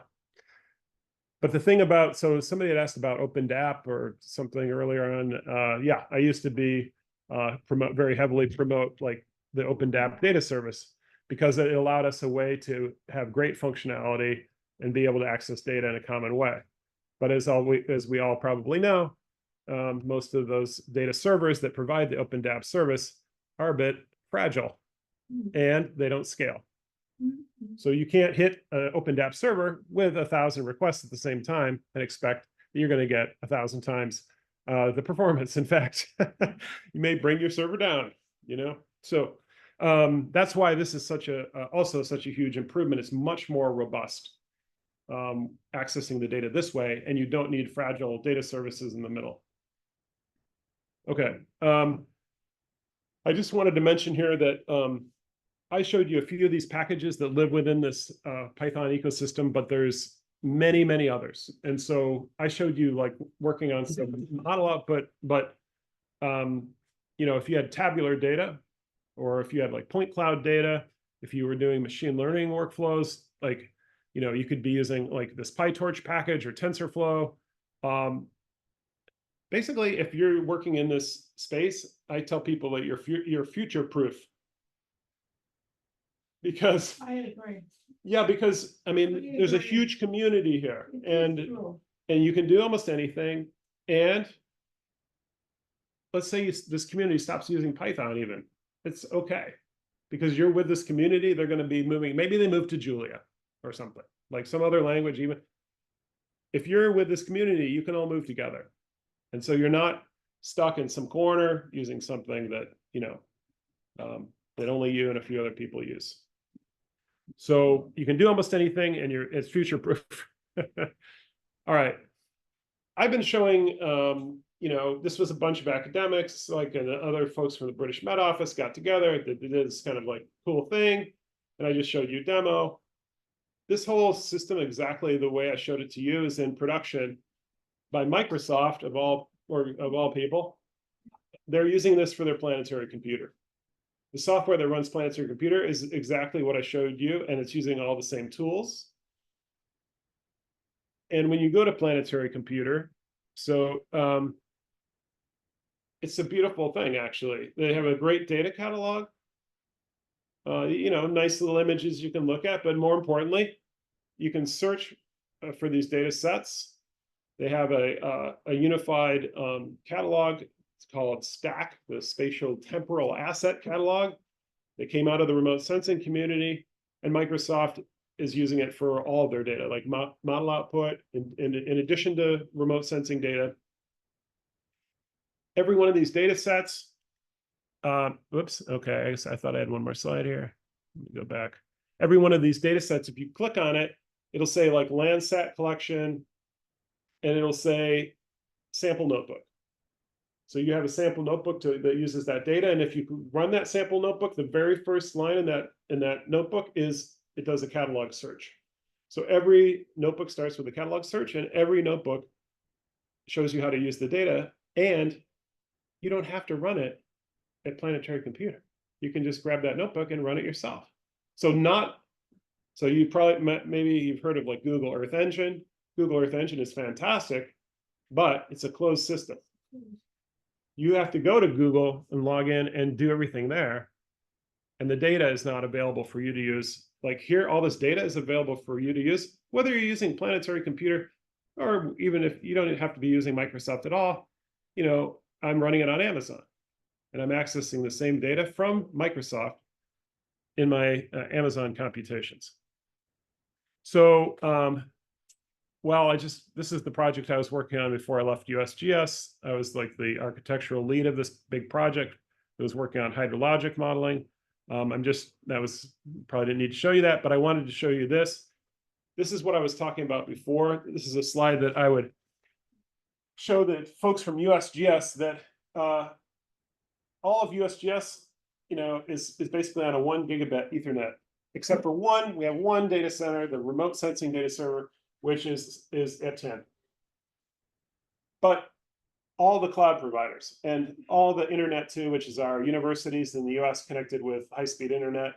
But the thing about, so somebody had asked about OpenDAP or something earlier on. Yeah, I used to be very heavily promote like the OpenDAP data service, because it allowed us a way to have great functionality and be able to access data in a common way. But as we all probably know, most of those data servers that provide the OpenDAP service are a bit fragile and they don't scale. So you can't hit an OpenDAP server with 1,000 requests at the same time and expect that you're going to get 1,000 times the performance. In fact, you may bring your server down, you know? So that's why this is also such a huge improvement. It's much more robust, accessing the data this way, and you don't need fragile data services in the middle. Okay. I just wanted to mention here that I showed you a few of these packages that live within this Python ecosystem, but there's many, many others. And so I showed you like working on some model output, but you know, if you had tabular data, or if you had like point cloud data, if you were doing machine learning workflows, like, you know, you could be using like this PyTorch package or TensorFlow. Basically, if you're working in this space, I tell people that you're future proof. Because I agree. yeah, because I mean, there's a huge community here, and you can do almost anything. And let's say this community stops using Python, even it's okay, because you're with this community. They're going to be moving. Maybe they move to Julia or something, like some other language. Even if you're with this community, you can all move together, and so you're not stuck in some corner using something that, you know, that only you and a few other people use. So you can do almost anything, and it's future proof. All right. I've been showing, you know, this was a bunch of academics, like, and other folks from the British Met Office got together. They did this kind of like cool thing. And I just showed you a demo. This whole system, exactly the way I showed it to you, is in production by Microsoft, of all people. They're using this for their planetary computer. The software that runs Planetary Computer is exactly what I showed you, and it's using all the same tools. And when you go to Planetary Computer, so it's a beautiful thing, actually. They have a great data catalog. You know, nice little images you can look at, but more importantly, you can search for these data sets. They have a unified catalog. It's called STAC, the Spatial Temporal Asset Catalog. That came out of the remote sensing community, and Microsoft is using it for all of their data, like model output, in addition to remote sensing data. Every one of these data sets, whoops, okay, I thought I had one more slide here. Let me go back. Every one of these data sets, if you click on it, it'll say like Landsat collection, and it'll say sample notebook. So you have a sample notebook that uses that data, and if you run that sample notebook, the very first line in that notebook is it does a catalog search. So every notebook starts with a catalog search, and every notebook shows you how to use the data, and you don't have to run it at Planetary Computer. You can just grab that notebook and run it yourself. So you probably, maybe you've heard of like Google Earth Engine. Google Earth Engine is fantastic, but it's a closed system. You have to go to Google and log in and do everything there. And the data is not available for you to use. Like here, all this data is available for you to use, whether you're using Planetary Computer, or even if you don't have to be using Microsoft at all. You know, I'm running it on Amazon, and I'm accessing the same data from Microsoft in my Amazon computations. So, well, this is the project I was working on before I left USGS. I was like the architectural lead of this big project. I was working on hydrologic modeling. Probably didn't need to show you that, but I wanted to show you this. this is what I was talking about before. This is a slide that I would show that folks from USGS that all of USGS, is basically on a 1 gigabit Ethernet, except for one. We have one data center, the remote sensing data server, which is at 10. But all the cloud providers and all the internet too, which is our universities in the US connected with high-speed internet.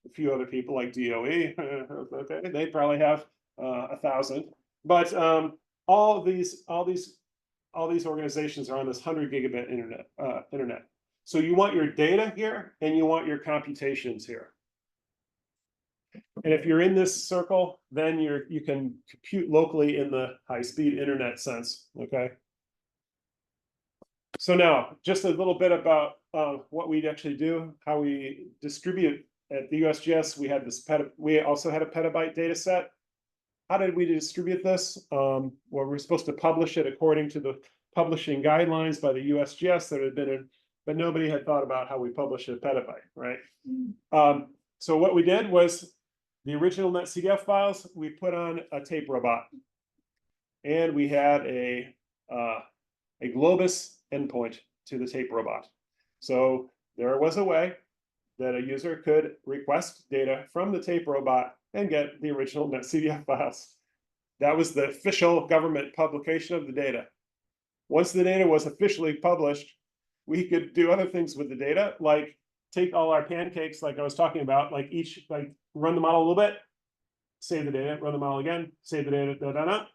A few other people like DOE, okay, they probably have 1,000. But all these organizations are on this 100 gigabit internet. So you want your data here and you want your computations here. And if you're in this circle, then you can compute locally in the high-speed internet sense. Okay. So now, just a little bit about what we actually do, how we distribute at the USGS. We also had a petabyte data set. How did we distribute this? Well, we're supposed to publish it according to the publishing guidelines by the USGS that had been in, but nobody had thought about how we publish a petabyte, right? So what we did was the original NetCDF files we put on a tape robot, and we had a Globus endpoint to the tape robot. So there was a way that a user could request data from the tape robot and get the original NetCDF files. That was the official government publication of the data. Once the data was officially published, we could do other things with the data, like take all our pancakes, like I was talking about, like run the model a little bit, save the data, run the model again, save the data,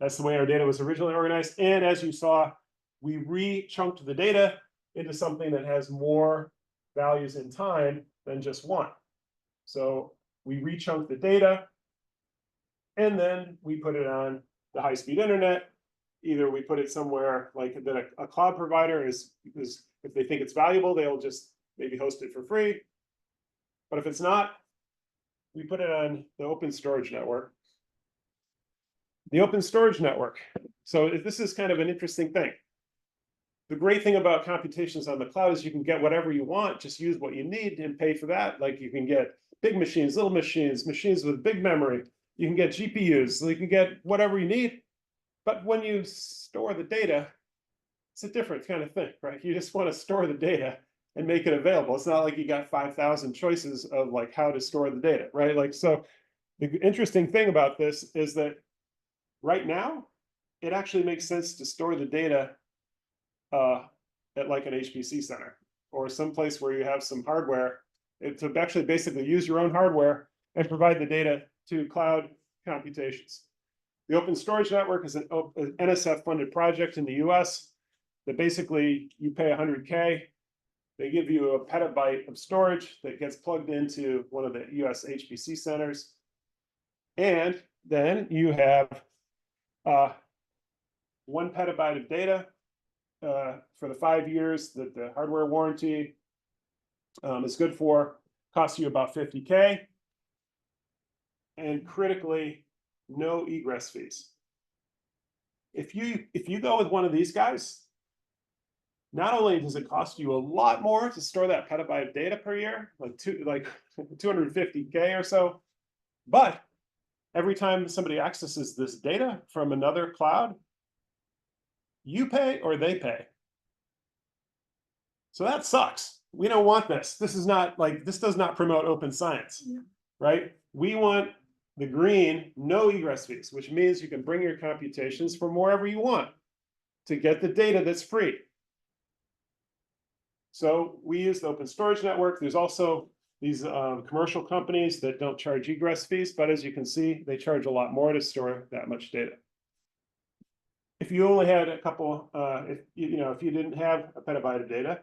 That's the way our data was originally organized. And as you saw, we re-chunked the data into something that has more values in time than just one. So we re-chunked the data, and then we put it on the high-speed internet. Either we put it somewhere like that a cloud provider is if they think it's valuable, they'll just maybe host it for free. But if it's not, we put it on the open storage network. The open storage network. So this is kind of an interesting thing. The great thing about computations on the cloud is you can get whatever you want, just use what you need and pay for that. Like you can get big machines, little machines, machines with big memory. You can get GPUs, so you can get whatever you need. But when you store the data, it's a different kind of thing, right? You just want to store the data and make it available. It's not like you got 5,000 choices of like how to store the data, right? Like, so the interesting thing about this is that right now, it actually makes sense to store the data at like an HPC center or someplace where you have some hardware to actually basically use your own hardware and provide the data to cloud computations. The Open Storage Network is an NSF funded project in the US that basically you pay $100K. They give you a petabyte of storage that gets plugged into one of the US HPC centers. And then you have 1 petabyte of data for the 5 years that the hardware warranty is good for, costs you about $50K. And critically, no egress fees. If you go with one of these guys, not only does it cost you a lot more to store that petabyte of data per year, like 250K or so, but every time somebody accesses this data from another cloud, you pay or they pay. So that sucks. We don't want this. This is not like, this does not promote open science, right? We want the green, no egress fees, which means you can bring your computations from wherever you want to get the data that's free. So we use the Open Storage Network. There's also these commercial companies that don't charge egress fees, but as you can see, they charge a lot more to store that much data. If you only had a couple, if you didn't have a petabyte of data,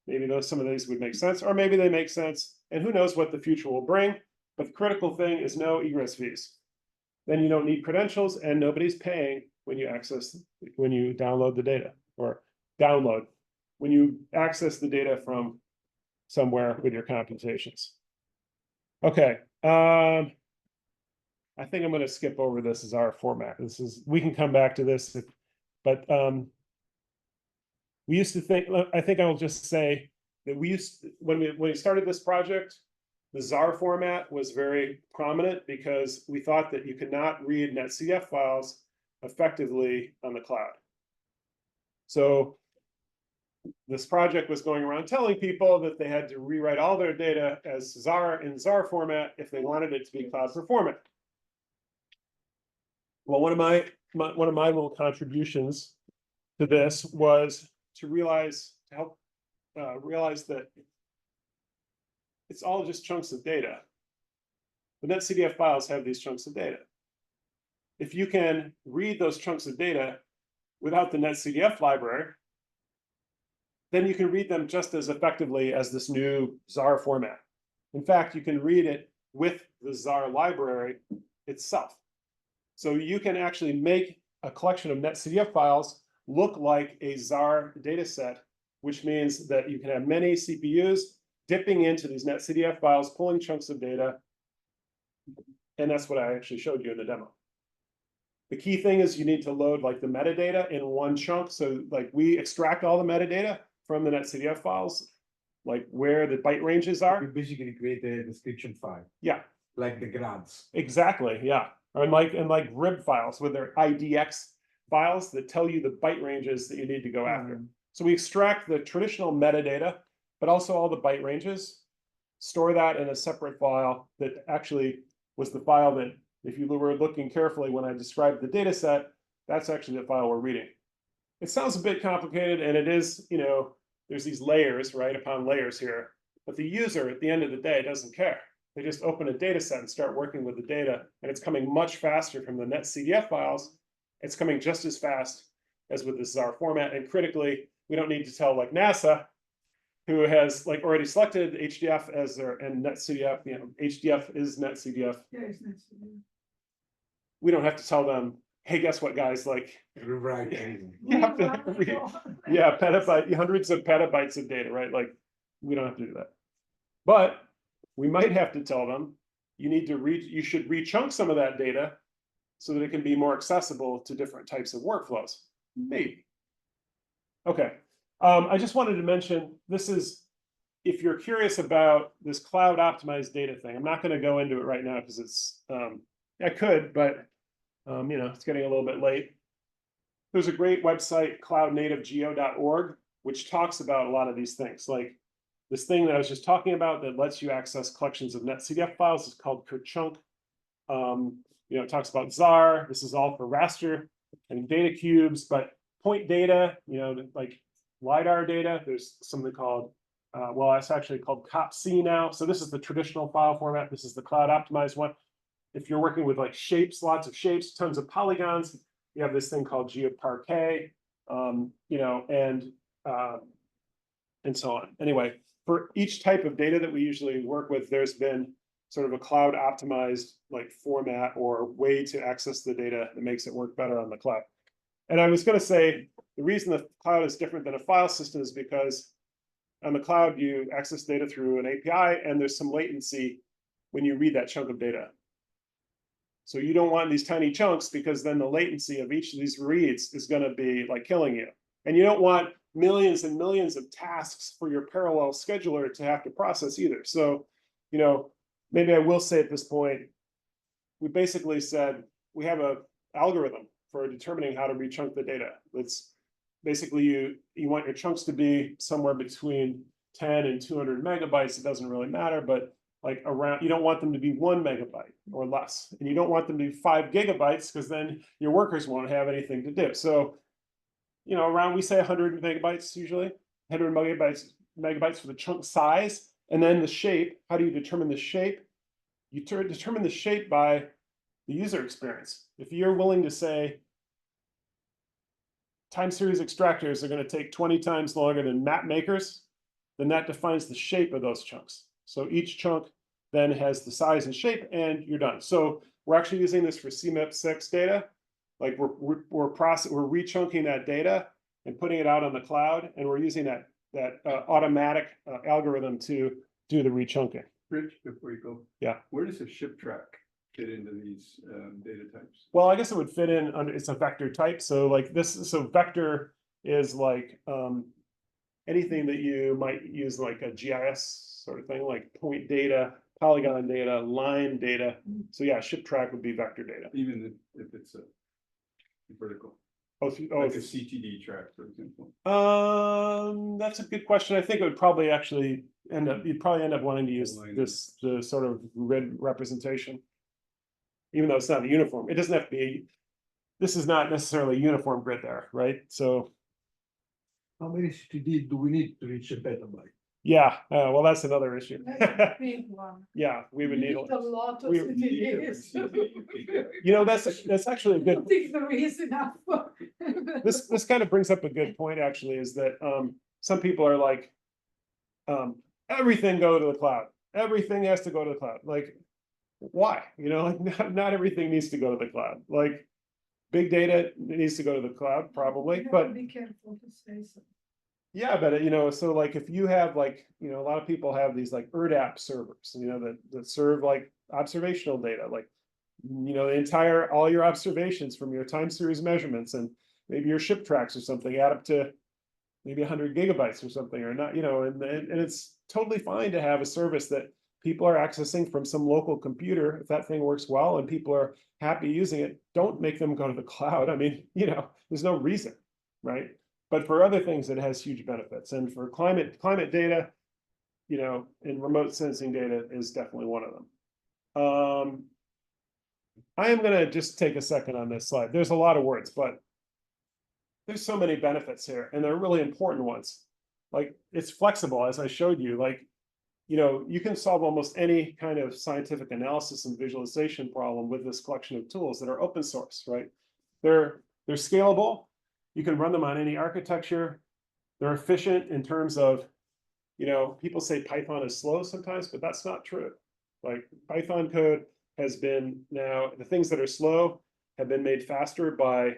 maybe some of these would make sense, or maybe they make sense, and who knows what the future will bring. But the critical thing is no egress fees. Then you don't need credentials, and nobody's paying when you download the data, or when you access the data from somewhere with your computations. Okay, I think I'm going to skip over this as our format. We can come back to this, but we used to think. I think I'll just say that when we started this project, the ZAR format was very prominent because we thought that you could not read NetCDF files effectively on the cloud. So this project was going around telling people that they had to rewrite all their data as ZAR in ZAR format if they wanted it to be cloud performant. Well, one of my little contributions to this was to help realize that it's all just chunks of data. The NetCDF files have these chunks of data. If you can read those chunks of data without the NetCDF library, then you can read them just as effectively as this new ZAR format. In fact, you can read it with the ZAR library itself. So you can actually make a collection of NetCDF files look like a ZAR data set, which means that you can have many CPUs dipping into these NetCDF files, pulling chunks of data. And that's what I actually showed you in the demo. The key thing is you need to load like the metadata in one chunk. So like we extract all the metadata from the NetCDF files, like where the byte ranges You are. basically create a description file, Yeah, like the grads. exactly. Yeah. And like RIB files with their IDX files that tell you the byte ranges that you need to go after. So we extract the traditional metadata, but also all the byte ranges, store that in a separate file that actually was the file that, if you were looking carefully when I described the data set, that's actually the file we're reading. It sounds a bit complicated, and it is, there's these layers, right, upon layers here. But the user, at the end of the day, doesn't care. They just open a data set and start working with the data, and it's coming much faster from the NetCDF files. It's coming just as fast as with the ZAR format, and critically, we don't need to tell like NASA, who has like already selected HDF as their and NetCDF, HDF is NetCDF. Yeah, it's nice to do. We don't have to tell them, hey, guess what, guys? Like, Rewrite. you have to read, yeah, hundreds of petabytes of data, right? Like, we don't have to do that. But we might have to tell them, you should rechunk some of that data so that it can be more accessible to different types of workflows. Maybe. Okay. I just wanted to mention, this is, if you're curious about this cloud optimized data thing, I'm not going to go into it right now because it's, I could, but it's getting a little bit late. There's a great website, cloudnativegeo.org, which talks about a lot of these things. Like this thing that I was just talking about that lets you access collections of NetCDF files is called Kerchunk. It talks about ZAR. This is all for raster and data cubes, but point data, like LiDAR data, there's something called, it's actually called COP-C now. So this is the traditional file format. This is the cloud optimized one. If you're working with like shapes, lots of shapes, tons of polygons, you have this thing called GeoParquet, and so on. Anyway, for each type of data that we usually work with, there's been sort of a cloud optimized like format or way to access the data that makes it work better on the cloud. And I was going to say, the reason the cloud is different than a file system is because on the cloud, you access data through an API, and there's some latency when you read that chunk of data. So you don't want these tiny chunks because then the latency of each of these reads is going to be like killing you. And you don't want millions and millions of tasks for your parallel scheduler to have to process either. So, maybe I will say at this point, we basically said we have an algorithm for determining how to rechunk the data. It's basically you want your chunks to be somewhere between 10 and 200 megabytes. It doesn't really matter, but like around, you don't want them to be 1 megabyte or less, and you don't want them to be 5 gigabytes because then your workers won't have anything to do. So, around, we say 100 megabytes usually, 100 megabytes for the chunk size, and then the shape. How do you determine the shape? You determine the shape by the user experience. If you're willing to say time series extractors are going to take 20 times longer than map makers, then that defines the shape of those chunks. So each chunk then has the size and shape, and you're done. So we're actually using this for CMCC data. Like we're rechunking that data and putting it out on the cloud, and we're using that automatic algorithm to do the rechunking. Rich, before you go. Yeah. Where does a ship track fit into these data types? Well, I guess it would fit in under, it's a vector type. So like this, so vector is like anything that you might use like a GIS sort of thing, like point data, polygon data, line data. So yeah, ship track would be vector data. Even if it's a vertical, Oh, like a CTD track, for example. that's a good question. I think it would probably actually you'd probably end up wanting to use the sort of grid representation. Even though it's not a uniform, it doesn't have to be, this is not necessarily a uniform grid there, right? So, How many CTD do we need to reach a petabyte? yeah, well, that's another issue. That's a big one. Yeah, we would need, A lot of we- CTDs. you know, that's actually a I good, don't think there is enough. this kind of brings up a good point, actually, is that, some people are like, everything go to the cloud. Everything has to go to the cloud. Like, why? You know, like not everything needs to go to the cloud. Like, big data needs to go to the cloud, probably, You have but to be careful to say so. yeah, but you know, so like if you have like, you know, a lot of people have these like ERDAP servers, you know, that serve like observational data, like, you know, all your observations from your time series measurements and maybe your ship tracks or something add up to maybe 100 gigabytes or something, or not, you know, and it's totally fine to have a service that people are accessing from some local computer. If that thing works well and people are happy using it, don't make them go to the cloud. I mean, you know, there's no reason, right? But for other things, it has huge benefits. And for climate data, you know, and remote sensing data is definitely one of them. I am gonna just take a second on this slide. There's a lot of words, but there's so many benefits here, and they're really important ones. Like, it's flexible, as I showed you. Like, you know, you can solve almost any kind of scientific analysis and visualization problem with this collection of tools that are open source, right? They're scalable. You can run them on any architecture. They're efficient in terms of, you know, people say Python is slow sometimes, but that's not true. Like, Python code has been now, the things that are slow have been made faster by,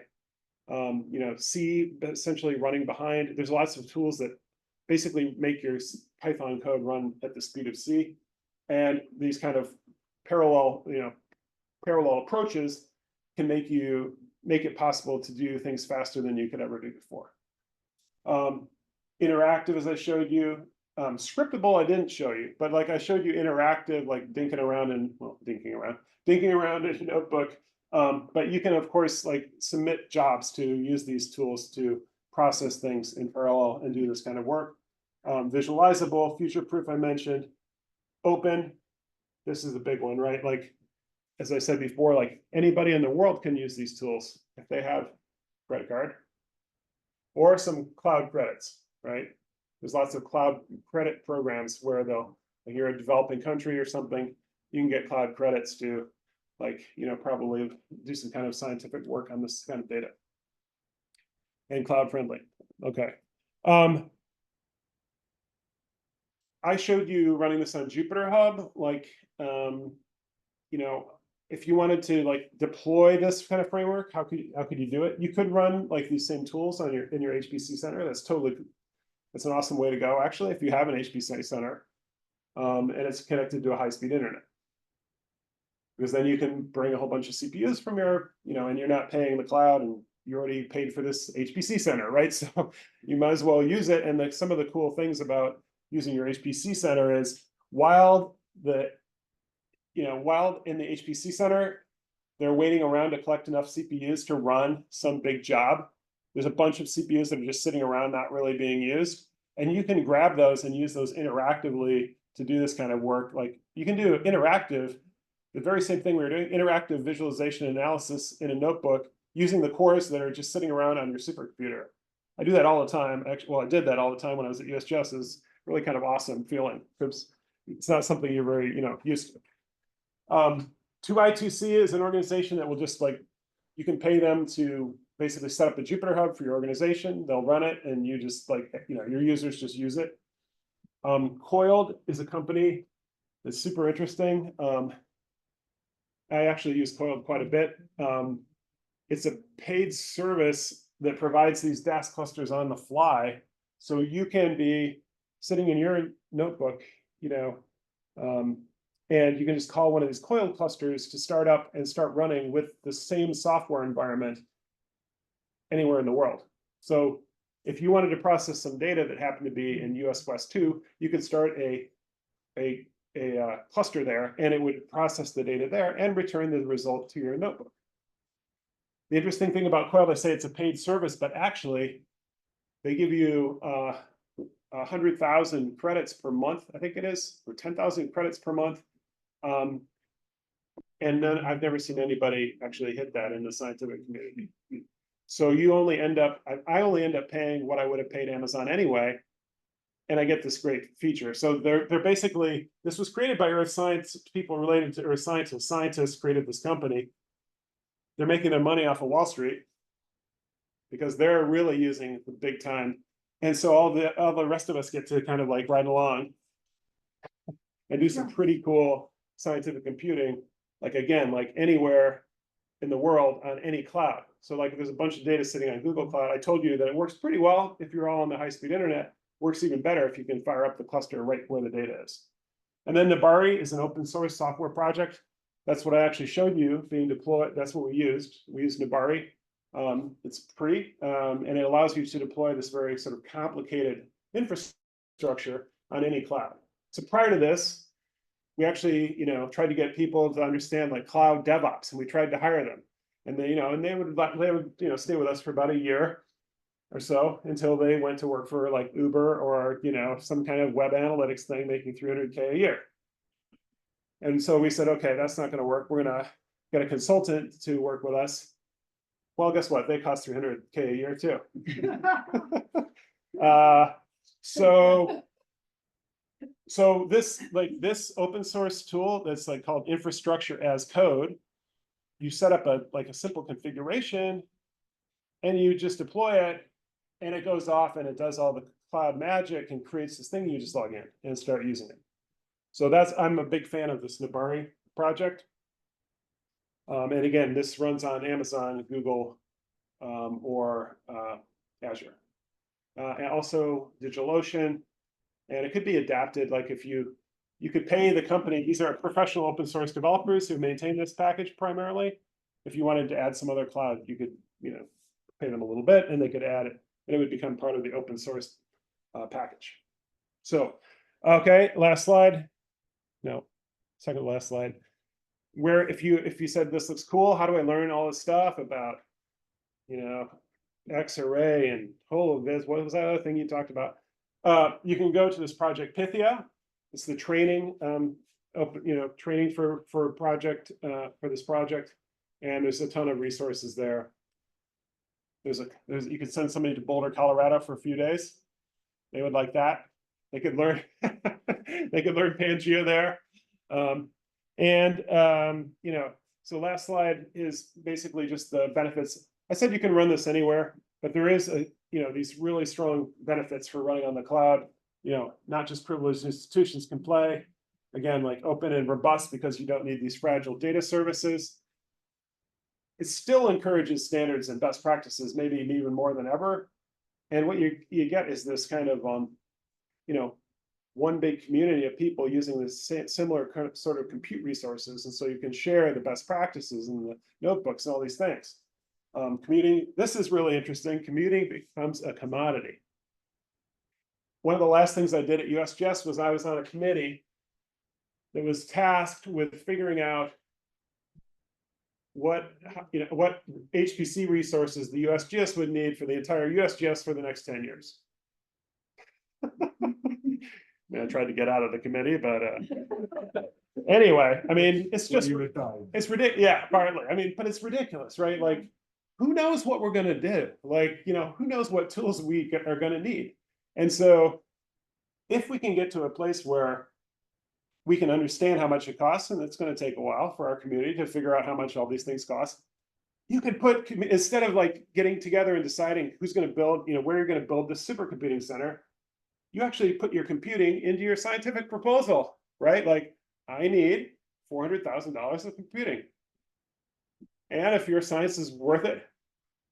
you know, C essentially running behind. There's lots of tools that basically make your Python code run at the speed of C. And these kind of parallel approaches can make it possible to do things faster than you could ever do before. Interactive, as I showed you. Scriptable, I didn't show you, but like I showed you interactive, like dinking around in a notebook. But you can, of course, like submit jobs to use these tools to process things in parallel and do this kind of work. Visualizable, future-proof, I mentioned. Open, this is a big one, right? Like, as I said before, like anybody in the world can use these tools if they have credit card or some cloud credits, right? There's lots of cloud credit programs where like you're a developing country or something, you can get cloud credits to, like, you know, probably do some kind of scientific work on this kind of data. And cloud friendly. Okay. I showed you running this on Jupyter Hub, like, you know, if you wanted to like deploy this kind of framework, how could you do it? You could run like these same tools on in your HPC center. That's an awesome way to go, actually, if you have an HPC center, and it's connected to a high-speed internet. Because then you can bring a whole bunch of CPUs from your, you know, and you're not paying the cloud, and you already paid for this HPC center, right? So you might as well use it. And some of the cool things about using your HPC center is while in the HPC center, they're waiting around to collect enough CPUs to run some big job. There's a bunch of CPUs that are just sitting around not really being used. And you can grab those and use those interactively to do this kind of work. Like, you can do interactive, the very same thing we were doing, interactive visualization analysis in a notebook using the cores that are just sitting around on your supercomputer. I do that all the time. Actually, well, I did that all the time when I was at USGS. It's really kind of awesome feeling because it's not something you're very, you know, used to. 2i2c is an organization that will just, like, you can pay them to basically set up a Jupyter Hub for your organization. They'll run it, and you just, like, you know, your users just use it. Coiled is a company that's super interesting. I actually use Coiled quite a bit. It's a paid service that provides these DAS clusters on the fly. So you can be sitting in your notebook, you know, and you can just call one of these Coiled clusters to start up and start running with the same software environment anywhere in the world. So if you wanted to process some data that happened to be in US West 2, you could start a cluster there, and it would process the data there and return the result to your notebook. The interesting thing about Quail, they say it's a paid service, but actually they give you 100,000 credits per month, I think it is, or 10,000 credits per month. And then I've never seen anybody actually hit that in the scientific community. So you only end up, I only end up paying what I would have paid Amazon anyway. And I get this great feature. So they're basically, this was created by earth science people related to earth scientists. Scientists created this company. They're making their money off of Wall Street because they're really using the big time. And so all the rest of us get to kind of like ride along and do some pretty cool scientific computing, like again, like anywhere in the world on any cloud. So like if there's a bunch of data sitting on Google Cloud, I told you that it works pretty well if you're all on the high-speed internet. Works even better if you can fire up the cluster right where the data is. And then Nabari is an open source software project. That's what I actually showed you being deployed. That's what we used. We used Nabari. It's free, and it allows you to deploy this very sort of complicated infrastructure on any cloud. So prior to this, we actually, tried to get people to understand like cloud DevOps, and we tried to hire them. And they, they would, stay with us for about a year or so until they went to work for like Uber or, some kind of web analytics thing making 300K a year. And so we said, okay, that's not going to work. We're going to get a consultant to work with us. Well, guess what? They cost 300K a year too. So this open source tool that's like called infrastructure as code, you set up a simple configuration and you just deploy it, and it goes off and it does all the cloud magic and creates this thing. You just log in and start using it. So I'm a big fan of this Nabari project. And again, this runs on Amazon, Google, or Azure. And also DigitalOcean. And it could be adapted, like if you could pay the company, these are professional open source developers who maintain this package primarily. If you wanted to add some other cloud, you could, pay them a little bit and they could add it, and it would become part of the open source package. So, okay, last slide. No, second to last slide. Where if you said this looks cool, how do I learn all this stuff about, X-array and holoviz? What was that other thing you talked about? You can go to this project Pythia. It's the training, training for this project, and there's a ton of resources there. You could send somebody to Boulder, Colorado for a few days. They would like that. They could learn they could learn Pangeo there. So last slide is basically just the benefits. I said you can run this anywhere, but there is these really strong benefits for running on the cloud. Not just privileged institutions can play. Again, like open and robust because you don't need these fragile data services. It still encourages standards and best practices, maybe even more than ever. And what you get is this kind of one big community of people using this similar sort of compute resources, and so you can share the best practices and the notebooks and all these things. Commuting, this is really interesting. Commuting becomes a commodity. One of the last things I did at USGS was I was on a committee that was tasked with figuring out what HPC resources the USGS would need for the entire USGS for the next 10 years. I tried to get out of the committee, but anyway, I mean, it's ridiculous. Yeah, partly. I mean, but it's ridiculous, right? Like, who knows what we're going to do? Like, who knows what tools we are going to need? And so if we can get to a place where we can understand how much it costs, and it's going to take a while for our community to figure out how much all these things cost, you can put, instead of like getting together and deciding who's going to build, where you're going to build this supercomputing center, you actually put your computing into your scientific proposal, right? Like, I need $400,000 of computing. And if your science is worth it,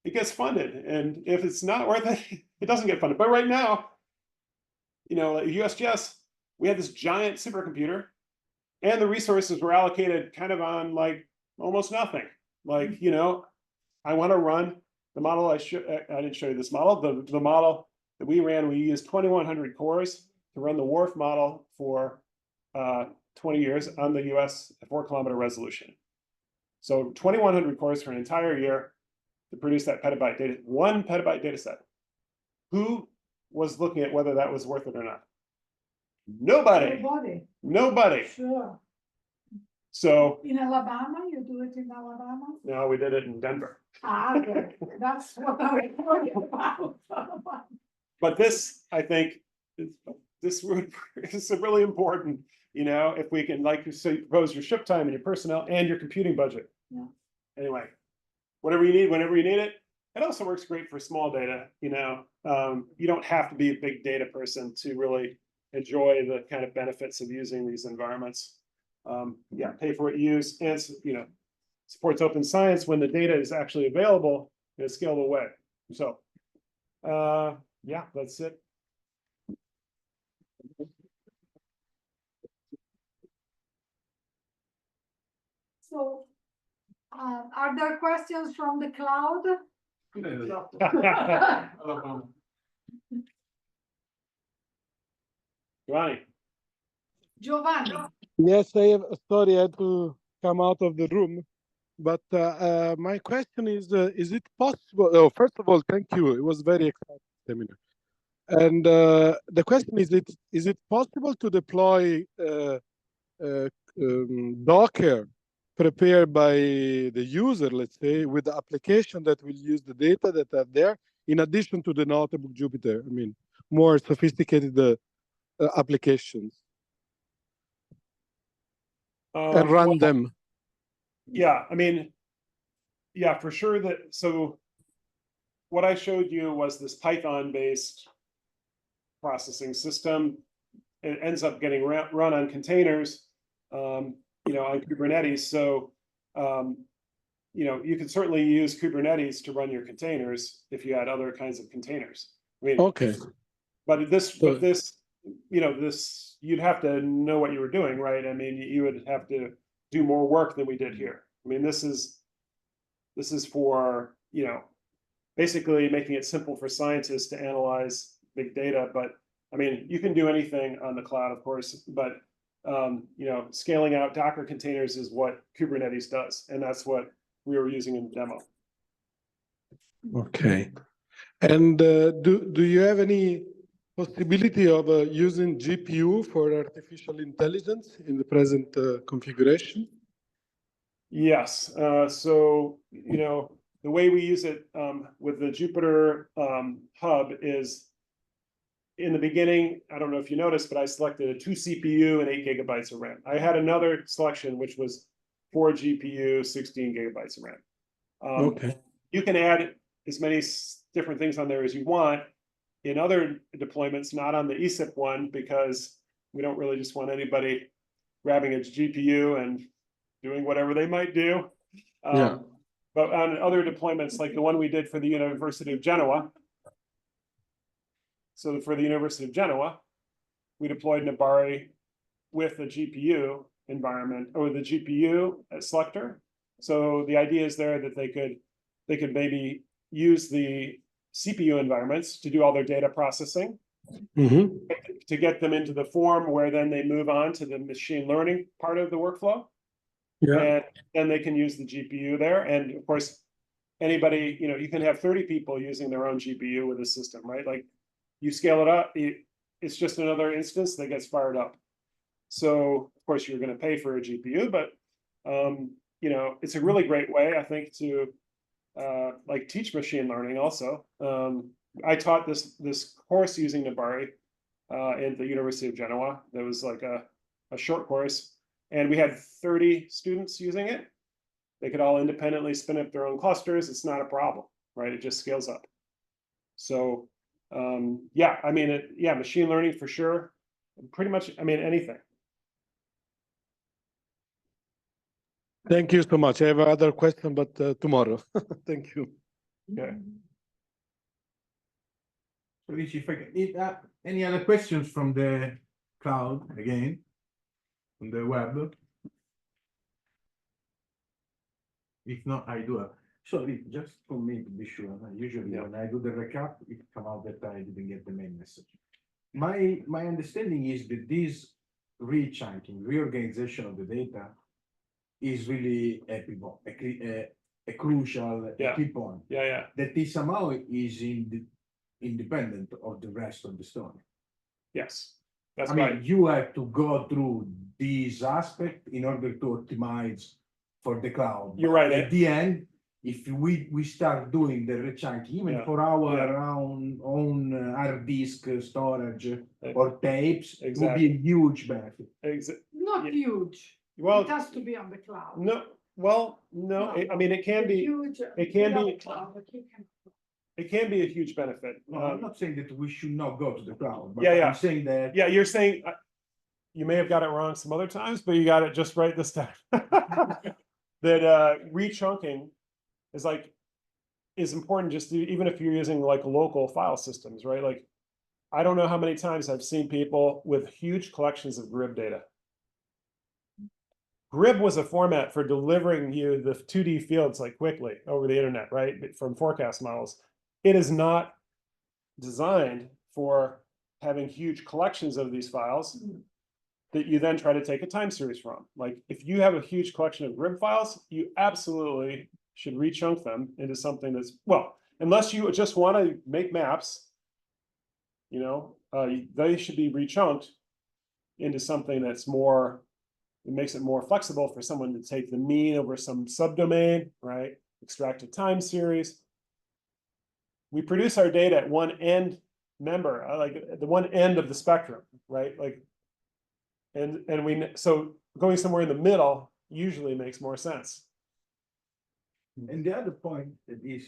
it gets funded. And if it's not worth it, it doesn't get funded. But right now, at USGS, we had this giant supercomputer, and the resources were allocated kind of on like almost nothing. Like, I want to run the model. I didn't show you this model. The model that we ran, we used 2,100 cores to run the WRF model for 20 years on the US 4-kilometer resolution. So 2,100 cores for an entire year to produce that petabyte data, 1 petabyte data set. Who was looking at whether that was worth it or not? Nobody, Everybody, nobody. sure. So In Alabama, you do it in Alabama? now we did it in Denver. Ah, okay, that's what I was talking about. But this, I think, this is really important, you know, if we can, like you say, propose your ship time and your personnel and your computing budget. Yeah. Anyway, whatever you need, whenever you need it. It also works great for small data, you know. You don't have to be a big data person to really enjoy the kind of benefits of using these environments. Yeah, pay for what you use, and you know, supports open science when the data is actually available in a scalable way. So, yeah, that's it. So, are there questions from the cloud? Giovanni. Giovanni, Yes, I have. Sorry, I had to come out of the room. But my question is it possible? Oh, first of all, thank you. It was very exciting seminar. And the question is it possible to deploy Docker prepared by the user, let's say, with the application that will use the data that are there, in addition to the notebook Jupyter? I mean, more sophisticated applications. And run them. Yeah, I mean, yeah, for sure that, so what I showed you was this Python-based processing system. It ends up getting run on containers, you know, on Kubernetes. So, you know, you could certainly use Kubernetes to run your containers if you had other kinds of containers. I mean, Okay. But this, you know, this, you'd have to know what you were doing, right? I mean, you would have to do more work than we did here. I mean, this is for, you know, basically making it simple for scientists to analyze big data. But I mean, you can do anything on the cloud, of course, but you know, scaling out Docker containers is what Kubernetes does, and that's what we were using in the demo. Okay. And do you have any possibility of using GPU for artificial intelligence in the present configuration? Yes. So, you know, the way we use it with the Jupyter hub is, in the beginning, I don't know if you noticed, but I selected a 2 CPU and 8 gigabytes of RAM. I had another selection, which was 4 GPU, 16 gigabytes of RAM. Okay. You can add as many different things on there as you want in other deployments, not on the ESIP one, because we don't really just want anybody grabbing a GPU and doing whatever they might do. Yeah. But on other deployments, like the one we did for the University of Genoa. So for the University of Genoa, we deployed Nabari with the GPU environment, or the GPU selector. So the idea is there that they could maybe use the CPU environments to do all their data processing, to get them into the form where then they move on to the machine learning part of the workflow. Yeah. And then they can use the GPU there. And of course, anybody, you know, you can have 30 people using their own GPU with a system, right? Like you scale it up, it's just another instance that gets fired up. So of course you're going to pay for a GPU, but you know, it's a really great way, I think, to like teach machine learning also. I taught this course using Nabari at the University of Genoa. That was like a short course, and we had 30 students using it. They could all independently spin up their own clusters. It's not a problem, right? It just scales up. So yeah, I mean, yeah, machine learning for sure. Pretty much, I mean, anything. Thank you so much. I have another question, but tomorrow. Thank you. Okay. So Ricci, if I can, any other questions from the cloud again, from the web? If not, I do. Sorry, just for me to be sure. Usually when I do the recap, it come out that I didn't get the main message. My understanding is that this rechunking, reorganization of the data is really a crucial Yeah. key point. Yeah. That is somehow is independent of the rest of the story. Yes, that's I mean, right. you have to go through these aspects in order to optimize for the cloud. You're right. At the end, if we start doing the rechunking, even Yeah. for our Yeah. own hard disk storage Uh, or tapes, it would be exactly. a huge benefit. Not Yeah. huge. Well, It has to be on the cloud. no, well, no, I mean, it can The be, huge- it can be- without cloud, but you can- it can be a huge benefit. No, I'm not saying that we should not go to the cloud, but Yeah. I'm saying that Yeah, you're saying, you may have got it wrong some other times, but you got it just right this time. That rechunking is important just even if you're using like local file systems, right? Like, I don't know how many times I've seen people with huge collections of grid data. Grid was a format for delivering you the 2D fields like quickly over the internet, right? From forecast models. It is not designed for having huge collections of these files that you then try to take a time series from. Like, if you have a huge collection of grid files, you absolutely should rechunk them into something that's, well, unless you just want to make maps, they should be rechunked into something that's more, it makes it more flexible for someone to take the mean over some subdomain, right? Extract a time series. We produce our data at one end member, like at the one end of the spectrum, right? Like, so going somewhere in the middle usually makes more sense. And the other point that is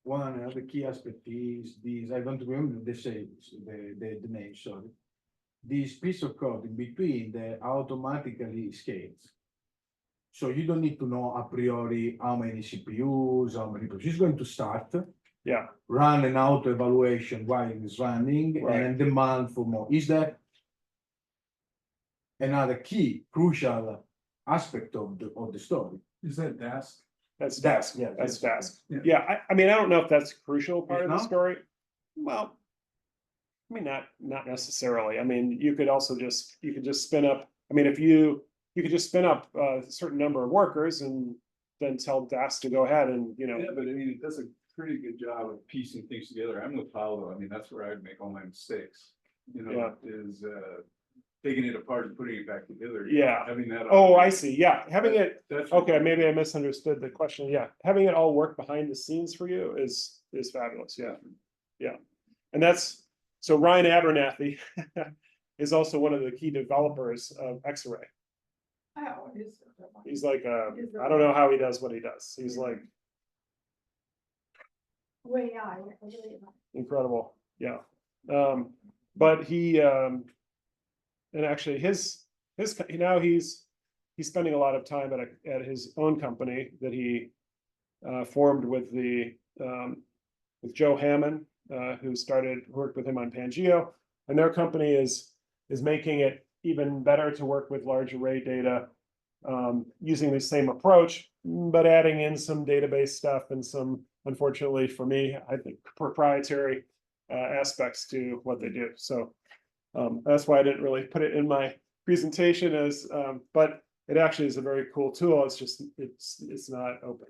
one of the key aspect is this, I don't remember the name, sorry. This piece of code in between that automatically scales. So you don't need to know a priori how many CPUs, how many, it's going to start. Yeah. Run an auto evaluation while it's running, Right. and demand for more. Is that another key crucial aspect of the story? Is that Dask? That's Dask, Dask. That's Dask. Yeah. Yeah, I mean, I don't know if that's a crucial part of the not? story. Well, I mean, not necessarily. I mean, you could just spin up, I mean, if you could just spin up a certain number of workers and then tell Dask to go ahead and, Yeah, but I mean, it does a pretty good job of piecing things together. I'm with Paolo. I mean, that's where I'd make all my mistakes. Is taking it apart and putting it back together. Yeah. Having that. Oh, I see. Yeah, having it, That's okay, maybe I misunderstood the question. Yeah, having it all work behind the scenes for you is fabulous. Yeah. And that's, so Ryan Abernathy is also one of the key developers of Xarray. Oh, He's like, I don't know how he does what he does. He's like way I. incredible. Yeah. But he, and actually his now he's spending a lot of time at his own company that he formed with with Joe Hammond, who worked with him on Pangeo, and their company is making it even better to work with large array data, using the same approach, but adding in some database stuff and some, unfortunately for me, I think proprietary aspects to what they do. So that's why I didn't really put it in my presentation as, but it actually is a very cool tool. It's just, it's not open.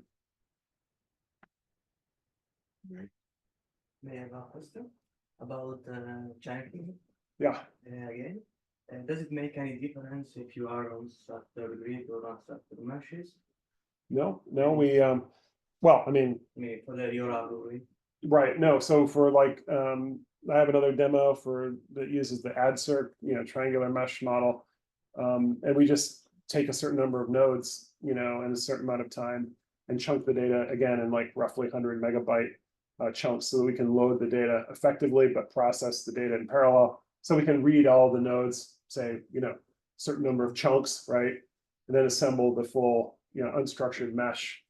May I have a question about chunking Yeah. again? Does it make any difference if you are on structured grid or on structured meshes? No, we, well, I mean, For your algorithm? right, no, so for like, I have another demo that uses the AdCirc, triangular mesh model. And we just take a certain number of nodes, in a certain amount of time and chunk the data again in like roughly 100 megabyte chunks so that we can load the data effectively, but process the data in parallel. So we can read all the nodes, say, certain number of chunks, right? And then assemble the full, unstructured mesh,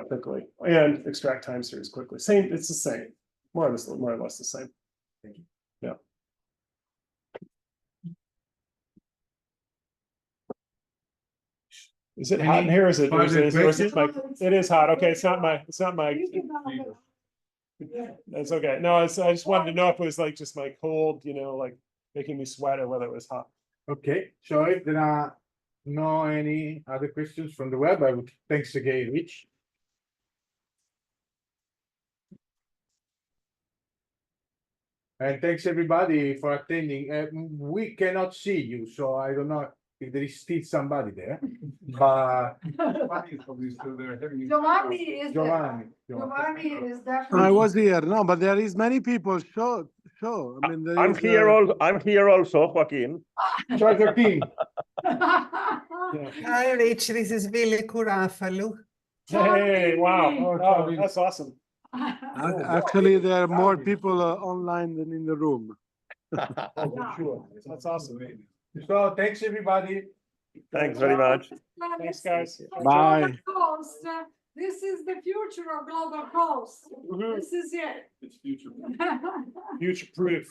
quickly and extract time series quickly. It's the same, more or less the same. Thank you. Yeah. Is it hot in here? Is it my, it is hot. Okay, it's not my, that's okay. No, I just wanted to know if it was like just my cold, like making me sweat or whether it was hot. Okay, so if there are no any other questions from the web, I would thanks again, Rich. And thanks everybody for attending. We cannot see you, so I don't know if there is still somebody there. But Giovanni is probably still there having. Giovanni is there. Giovanni, Giovanni is I definitely. was here, no, but there is many people. Show. I mean, there I'm is, here I'm here also, Joaquin. Ciao Joaquin. Hi, Rich. This is Billy Kurafalu. Hey, wow, Oh, oh, sorry. that's awesome. actually, there are more people online than in the room. Oh, for sure. That's awesome. So thanks everybody. Thanks very much. Thanks, guys. Bye. Coast. This is the future of Global Coast. Mhm. This is it. It's future. Future proof.